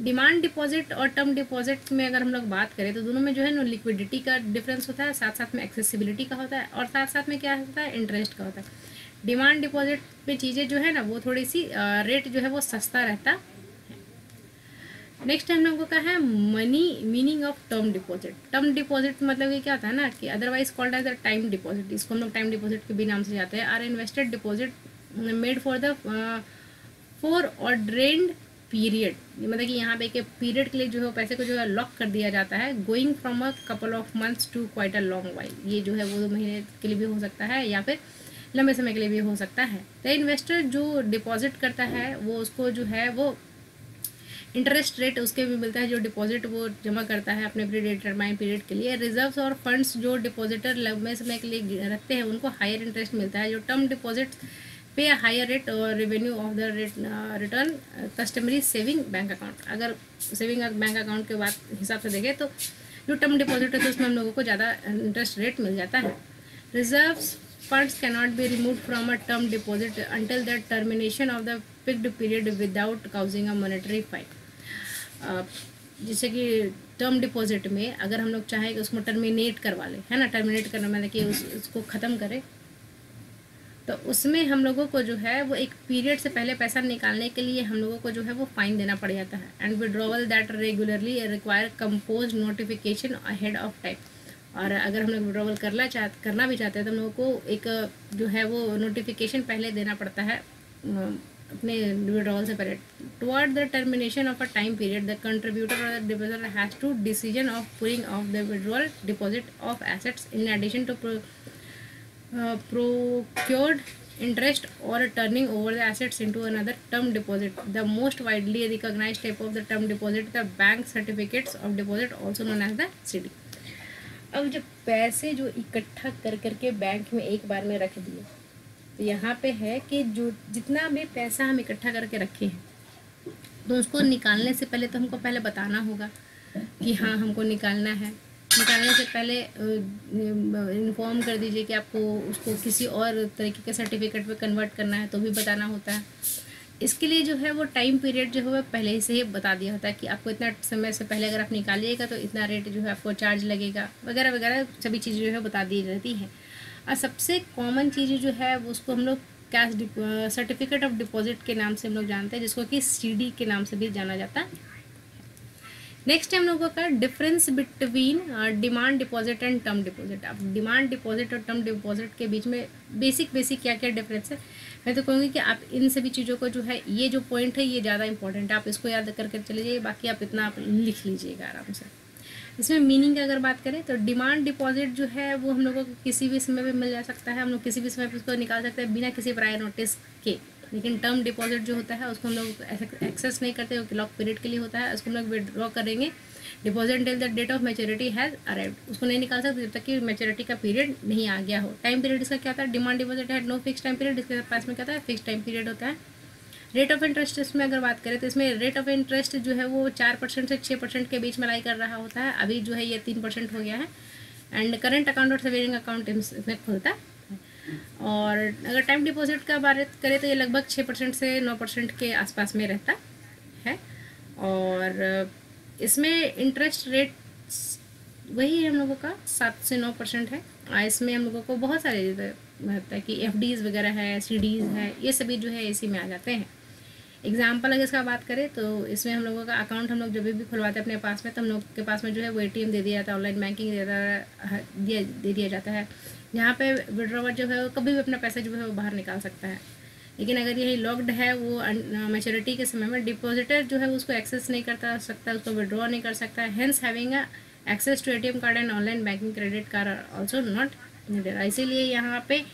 डिमांड डिपॉजिट और टर्म डिपॉजिट में अगर हम लोग बात करें तो दोनों में जो है ना लिक्विडिटी का डिफरेंस होता है, साथ साथ में एक्सेसिबिलिटी का होता है, और साथ साथ में क्या होता है, इंटरेस्ट का होता है। डिमांड डिपॉजिट में चीज़ें जो है ना वो थोड़ी सी रेट जो है वो सस्ता रहता है। नेक्स्ट हम लोगों का है money meaning of term deposit. Term deposit मतलब ये क्या होता है ना कि otherwise called as the time deposit, इसको हम लोग टाइम डिपॉजिट के भी नाम से जाते हैं। Are invested deposit made for the for ordained period, मतलब कि यहाँ पे एक पीरियड के लिए जो है पैसे को जो है लॉक कर दिया जाता है, going from a couple of months to quite a long while. ये जो है वो 2 महीने के लिए भी हो सकता है या फिर लंबे समय के लिए भी हो सकता है। द इन्वेस्टर जो डिपॉजिट करता है वो उसको जो है वो इंटरेस्ट रेट उसके भी मिलता है जो डिपॉजिट वो जमा करता है अपने प्रीडिटरमाइंड पीरियड के लिए। रिजर्व्स और फंड्स जो डिपॉजिटर लंबे समय के लिए रखते हैं उनको हायर इंटरेस्ट मिलता है। जो टर्म डिपॉजिट पे हायर रेट और revenue of the return customary saving bank account. अगर सेविंग बैंक अकाउंट के बाद हिसाब से देखें तो जो टर्म डिपॉजिट है तो उसमें हम लोगों को ज़्यादा इंटरेस्ट रेट मिल जाता है। Reserves funds cannot be remove from a term deposit until the termination of the fixed period without causing a monetary fine. जैसे कि टर्म डिपॉजिट में अगर हम लोग चाहें कि उसको टर्मिनेट करवा लें, है ना, टर्मिनेट करना मतलब कि उसको ख़त्म करें, तो उसमें हम लोगों को जो है वो एक पीरियड से पहले पैसा निकालने के लिए हम लोगों को जो है वो फाइन देना पड़ जाता है। And withdrawal that regularly require compose notification ahead of time. और अगर हम लोग विड्रॉवल करना भी चाहते हैं तो हम लोगों को एक जो है वो नोटिफिकेशन पहले देना पड़ता है अपने विड्रॉवल से पहले। Toward the termination of a time period the contributor और depositor has to decision of pulling of the withdrawal deposit of assets in addition to procured interest or turning over the assets into another term deposit. The most widely recognized type of the term deposit, the bank certificates of deposit, also known as the CD. अब जब पैसे जो इकट्ठा कर करके bank में एक बार में रख दिए तो यहाँ पे है कि जो जितना भी पैसा हम इकट्ठा करके रखे हैं तो उसको निकालने से पहले तो हमको पहले बताना होगा कि हाँ हमको निकालना है। निकालने से पहले इन्फॉर्म कर दीजिए कि आपको उसको किसी और तरीके के सर्टिफिकेट में कन्वर्ट करना है तो भी बताना होता है। इसके लिए जो है वो टाइम पीरियड जो है वो पहले से ही बता दिया होता है कि आपको इतना समय से पहले अगर आप निकालिएगा तो इतना रेट जो है आपको चार्ज लगेगा वगैरह वगैरह, सभी चीज़ें जो है बता दी रहती हैं। और सबसे कॉमन चीज़ जो है वो उसको हम लोग कैश सर्टिफिकेट ऑफ डिपॉजिट के नाम से हम लोग जानते हैं, जिसको कि CD के नाम से भी जाना जाता है। नेक्स्ट हम लोगों का difference between demand deposit and term deposit. अब डिमांड डिपॉजिट और टर्म डिपॉजिट के बीच में बेसिक क्या क्या डिफरेंस है, मैं तो कहूँगी कि आप इन सभी चीज़ों को जो है ये जो पॉइंट है ये ज़्यादा इंपॉर्टेंट है, आप इसको याद करके चले जाइए, बाकी आप इतना आप लिख लीजिएगा आराम से। इसमें मीनिंग अगर बात करें तो डिमांड डिपॉजिट जो है वो हम लोगों को किसी भी समय पे मिल जा सकता है, हम लोग किसी भी समय पे उसको निकाल सकते हैं बिना किसी प्रायर नोटिस के। लेकिन टर्म डिपॉजिट जो होता है उसको हम लोग एक्सेस नहीं करते, वो लॉक पीरियड के लिए होता है, उसको हम लोग विड्रॉ करेंगे deposit till the date of maturity has arrived, उसको नहीं निकाल सकते जब तक कि मैच्योरिटी का पीरियड नहीं आ गया हो। टाइम पीरियड इसका क्या था, डिमांड डिपॉजिट है नो फिक्स टाइम पीरियड, इसके पास में क्या था फिक्स टाइम पीरियड होता है। रेट ऑफ इंटरेस्ट इसमें अगर बात करें तो इसमें रेट ऑफ इंटरेस्ट जो है वो 4% से 6% के बीच में लाई कर रहा होता है, अभी जो है ये 3% हो गया है। एंड करंट अकाउंट और सेविंग अकाउंट इसमें खुलता है। और अगर टाइम डिपॉजिट का बात करें तो ये लगभग 6% से 9% के आसपास में रहता है। और इसमें इंटरेस्ट रेट वही है हम लोगों का 7 से 9% है। इसमें हम लोगों को बहुत सारे होता है कि FDs वगैरह है, CDs है, ये सभी जो है इसी में आ जाते हैं। एग्जाम्पल अगर इसका बात करें तो इसमें हम लोगों का अकाउंट हम लोग जब भी खुलवाते हैं अपने पास में तो हम लोग के पास में जो है वो ATM दे दिया जाता है, ऑनलाइन बैंकिंग दे दिया जाता है, जहाँ पे विड्रॉवर जो है वो कभी भी अपना पैसा जो है वो बाहर निकाल सकता है। लेकिन अगर यही लॉक्ड है, वो मैच्योरिटी के समय में डिपॉजिटर जो है उसको एक्सेस नहीं करता सकता, उसको विड्रॉ नहीं कर सकता, hence having access to ATM card and online banking credit card also not needed. इसीलिए यहाँ पे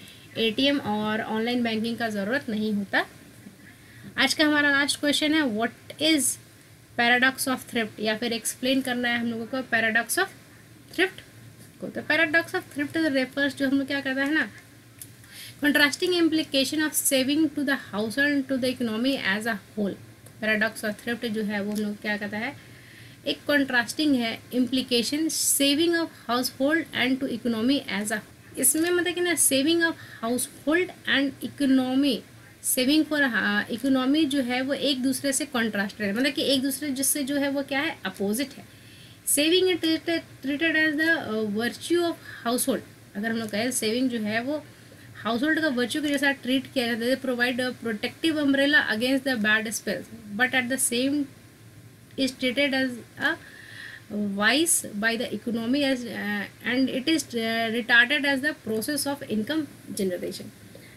ATM और ऑनलाइन बैंकिंग का ज़रूरत नहीं होता। आज का हमारा लास्ट क्वेश्चन है what is paradox of thrift, या फिर एक्सप्लेन करना है हम लोगों को पैराडॉक्स ऑफ थ्रिफ्ट को। तो पैराडॉक्स ऑफ थ्रिफ्ट रेफर्स जो हम लोग क्या करता है ना, contrasting implication of saving to the household to the economy as a whole. Paradox of thrift जो है वो हम लोग क्या कहता है, एक कंट्रास्टिंग है implication saving of household and to economy as a, इसमें मतलब कि ना saving of household and economy, saving for economy जो है वो एक दूसरे से कॉन्ट्रास्टेड है, मतलब कि एक दूसरे जिससे जो है वो क्या है अपोजिट है। Saving is treated as the virtue of household, अगर हम लोग कहें सेविंग जो है वो हाउस होल्ड का वर्च्यू के जैसा ट्रीट किया जाता है, provide protective umbrella against the bad spells, but at the same is treated as a vice by the economy as and it is retarded as the process of income generation।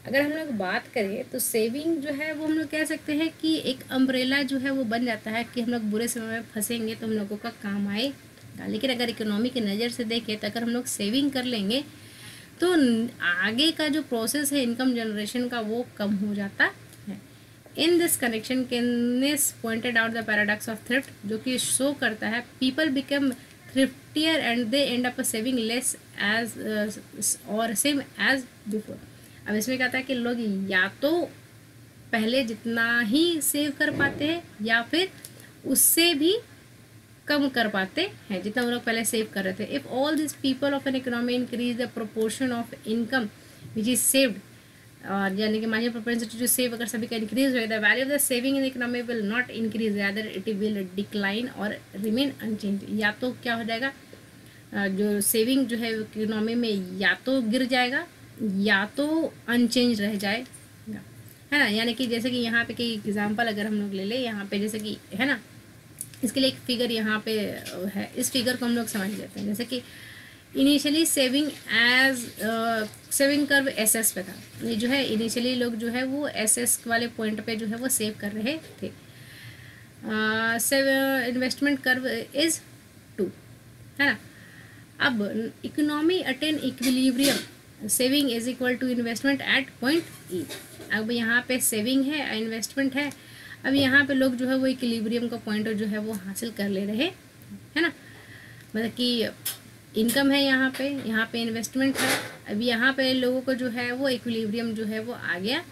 अगर हम लोग बात करें तो saving जो है वो हम लोग कह सकते हैं कि एक अम्ब्रेला जो है वो बन जाता है कि हम लोग बुरे समय में फंसेंगे तो हम लोगों का काम आएगा। लेकिन अगर इकोनॉमी की नज़र से देखें तो अगर हम लोग सेविंग कर लेंगे तो आगे का जो प्रोसेस है इनकम जनरेशन का वो कम हो जाता है। In this connection Keynes pointed out the paradox of thrift, जो कि शो करता है people become thriftier and they end up saving less as और सेम एज बिफोर। अब इसमें कहता है कि लोग या तो पहले जितना ही सेव कर पाते हैं या फिर उससे भी कम कर पाते हैं जितना वो लोग पहले सेव कर रहे थे। If all this people of an economy increase the proportion of income which is saved, और यानी कि मार्जिनल प्रोपेंसिटी जो सेव अगर सभी का इंक्रीज होगा, the value of the saving in economy will not increase, rather it will decline और remain unchange. या तो क्या हो जाएगा, जो सेविंग जो है इकोनॉमी में या तो गिर जाएगा या तो अनचेंज रह जाएगा, है ना। यानी कि जैसे कि यहाँ पे कई एग्जांपल अगर हम लोग ले लें, यहाँ पे जैसे कि है ना, इसके लिए एक फिगर यहाँ पे है, इस फिगर को हम लोग समझ लेते हैं। जैसे कि इनिशियली सेविंग कर्व SS पे था, ये जो है इनिशियली लोग जो है वो SS वाले पॉइंट पे जो है वो सेव कर रहे थे। इन्वेस्टमेंट कर्व इज 2, है ना। अब economy attain equilibrium, saving is equal to investment at point E। अब यहाँ पे सेविंग है, इन्वेस्टमेंट है, अब यहाँ पे लोग जो है वो इक्विलिब्रियम का पॉइंट जो है वो हासिल कर ले रहे है ना। मतलब कि इनकम है यहाँ पे इन्वेस्टमेंट है, अब यहाँ पे लोगों को जो है वो इक्विलिब्रियम जो है वो आ गया।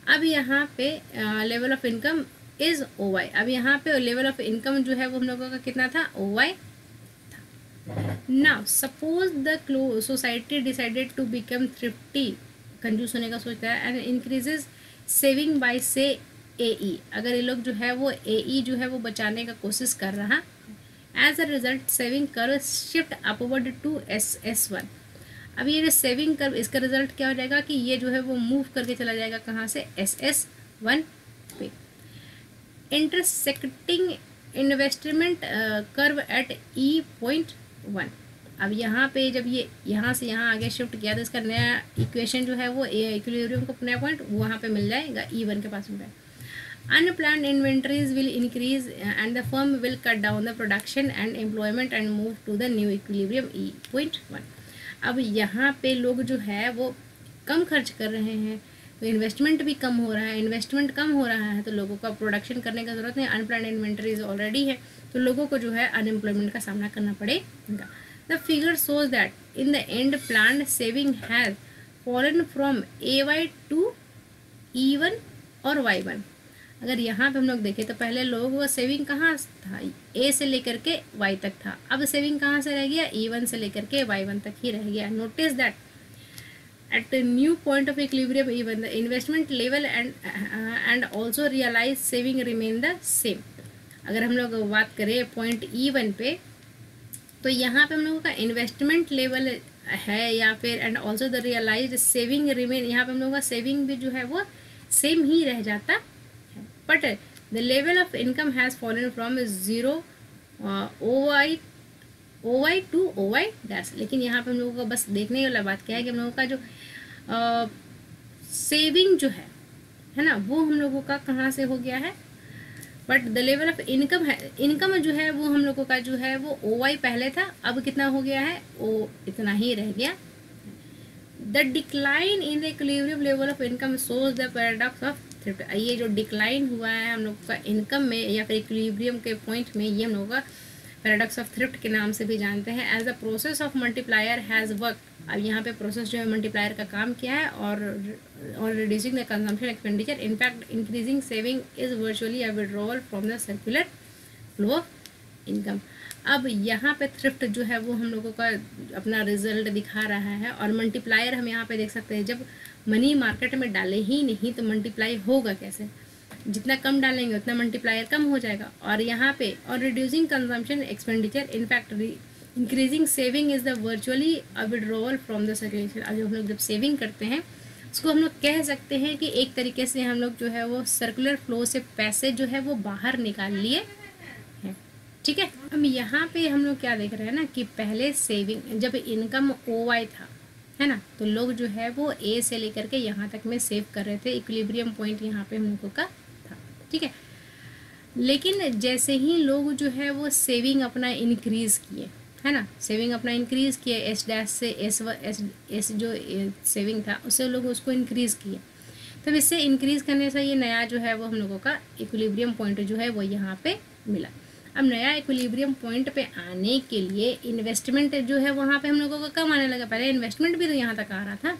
अब यहाँ पे level of income is OY। अब यहाँ पे लेवल ऑफ इनकम जो है वो हम लोगों का कितना था, OY। Now suppose the society decided to become thrifty, कंजूस होने का सोचता है, एंड इंक्रीजेज सेविंग बाय से AE। अगर ये लोग जो है वो AE जो है वो बचाने का कोशिश कर रहा, as a result saving curve shift upward to SS1। अब ये जो सेविंग कर्व, इसका रिजल्ट क्या हो जाएगा कि ये जो है वो मूव करके चला जाएगा कहाँ से, SS1 पे। Intersecting investment curve at E.1। अब यहाँ पे जब ये यहाँ से यहाँ आगे शिफ्ट किया तो इसका नया इक्वेशन जो है वो इक्विलिब्रियम का नया पॉइंट वहाँ पे मिल जाएगा, E1 के पास मिल जाएगा। Unplanned inventories will increase and the firm will cut down the production and employment and move to the new equilibrium E.1। अब यहाँ पे लोग जो है वो कम खर्च कर रहे हैं तो इन्वेस्टमेंट भी कम हो रहा है, इन्वेस्टमेंट कम हो रहा है तो लोगों का प्रोडक्शन करने का ज़रूरत नहीं, अनप्लान्ड इन्वेंटरीज ऑलरेडी है तो लोगों को जो है अनएम्प्लॉयमेंट का सामना करना पड़ेगा। The figure shows that in the end planned saving has fallen from AY to E1 और Y1। अगर यहाँ पे हम लोग देखें तो पहले लोग वो सेविंग कहाँ था, A से लेकर के Y तक था, अब सेविंग कहाँ से रह गया, E1 से लेकर के Y1 तक ही रह गया। Notice that at new point of equilibrium E1 the investment level and also realise saving remain the same. अगर हम लोग बात करें पॉइंट E1 पे तो यहाँ पे हम लोगों का इन्वेस्टमेंट लेवल है या फिर and also the realise saving remain, यहाँ पे हम लोगों का सेविंग भी जो है वो सेम ही रह जाता, but the level of income has fallen from 0 OY to OY dash। लेकिन यहाँ पे हम लोगों को बस देखने वाला बात क्या है कि हम लोगों का जो सेविंग जो है ना वो हम लोगों का कहाँ से हो गया है, but the level of income है, इनकम जो है वो हम लोगों का जो है वो OY पहले था, अब कितना हो गया है, इतना ही रह गया। The decline in the equilibrium level of income shows the paradox of thrift. ये जो डिक्लाइन हुआ है हम लोग का इनकम में या फिर इक्विलिब्रियम के पॉइंट में, ये हम लोग का पैराडॉक्स ऑफ थ्रिफ्ट के नाम से भी जानते हैं। As a process of multiplier has work. अब यहाँ पे प्रोसेस जो है मल्टीप्लायर का काम किया है और reducing the consumption expenditure, in fact increasing saving is virtually a withdrawal from the circular flow of income. अब यहाँ पे थ्रिफ्ट जो है वो हम लोगों का अपना रिजल्ट दिखा रहा है और मल्टीप्लायर हम यहाँ पे देख सकते हैं, जब मनी मार्केट में डाले ही नहीं तो मल्टीप्लाई होगा कैसे, जितना कम डालेंगे उतना मल्टीप्लायर कम हो जाएगा। और यहाँ पे और reducing consumption expenditure in fact increasing saving is the virtually a withdrawal from the circulation. अब हम लोग जब सेविंग करते हैं उसको हम लोग कह सकते हैं कि एक तरीके से हम लोग जो है वो सर्कुलर फ्लो से पैसे जो है वो बाहर निकाल लिए हैं, ठीक है। अब यहाँ पे हम लोग क्या देख रहे हैं ना कि पहले सेविंग जब इनकम OY था है ना, तो लोग जो है वो A से लेकर के यहाँ तक में सेव कर रहे थे, इक्विलिब्रियम पॉइंट यहाँ पे हम लोगों का था, ठीक है। लेकिन जैसे ही लोग जो है वो सेविंग अपना इंक्रीज़ किए है ना, सेविंग अपना इंक्रीज़ किए S' से S जो सेविंग था उससे लोग उसको इंक्रीज़ किए, तब इससे इंक्रीज़ करने से ये नया जो है वो हम लोगों का इक्विलिब्रियम पॉइंट जो है वो यहाँ पे मिला। अब नया इक्विलिब्रियम पॉइंट पे आने के लिए इन्वेस्टमेंट जो है वहाँ पे हम लोगों का कम आने लगा। पहले इन्वेस्टमेंट भी तो यहाँ तक आ रहा था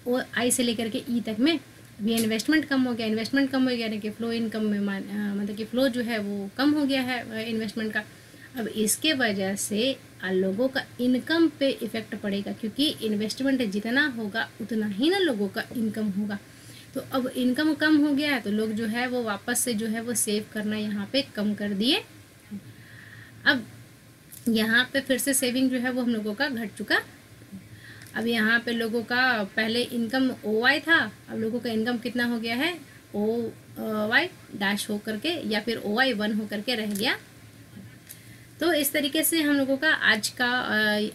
वो I से लेकर के E तक में, अभी इन्वेस्टमेंट कम हो गया, इन्वेस्टमेंट कम हो गया यानी कि फ्लो इनकम में मतलब कि फ़्लो जो है वो कम हो गया है इन्वेस्टमेंट का। अब इसके वजह से लोगों का इनकम पे इफ़ेक्ट पड़ेगा, क्योंकि इन्वेस्टमेंट जितना होगा उतना ही ना लोगों का इनकम होगा। तो अब इनकम कम हो गया है तो लोग जो है वो वापस से जो है वो सेव करना यहाँ पे कम कर दिए। अब यहाँ पे फिर से सेविंग जो है वो हम लोगों का घट चुका। अब यहाँ पे लोगों का पहले इनकम OY था, अब लोगों का इनकम कितना हो गया है, OY डैश हो करके या फिर OY1 हो करके रह गया। तो इस तरीके से हम लोगों का आज का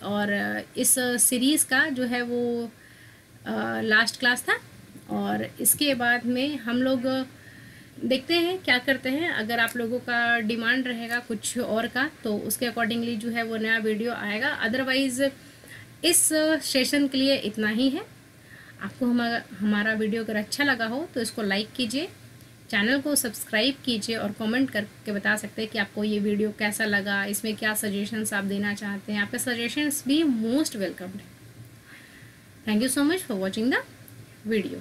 और इस सीरीज़ का जो है वो लास्ट क्लास था, और इसके बाद में हम लोग देखते हैं क्या करते हैं। अगर आप लोगों का डिमांड रहेगा कुछ और का तो उसके अकॉर्डिंगली जो है वो नया वीडियो आएगा। अदरवाइज़ इस सेशन के लिए इतना ही है। आपको हमारा वीडियो अगर अच्छा लगा हो तो इसको लाइक कीजिए, चैनल को सब्सक्राइब कीजिए और कमेंट करके बता सकते हैं कि आपको ये वीडियो कैसा लगा, इसमें क्या सजेशंस आप देना चाहते हैं। आपके सजेशंस भी मोस्ट वेलकम्ड है। Thank you so much for watching the video.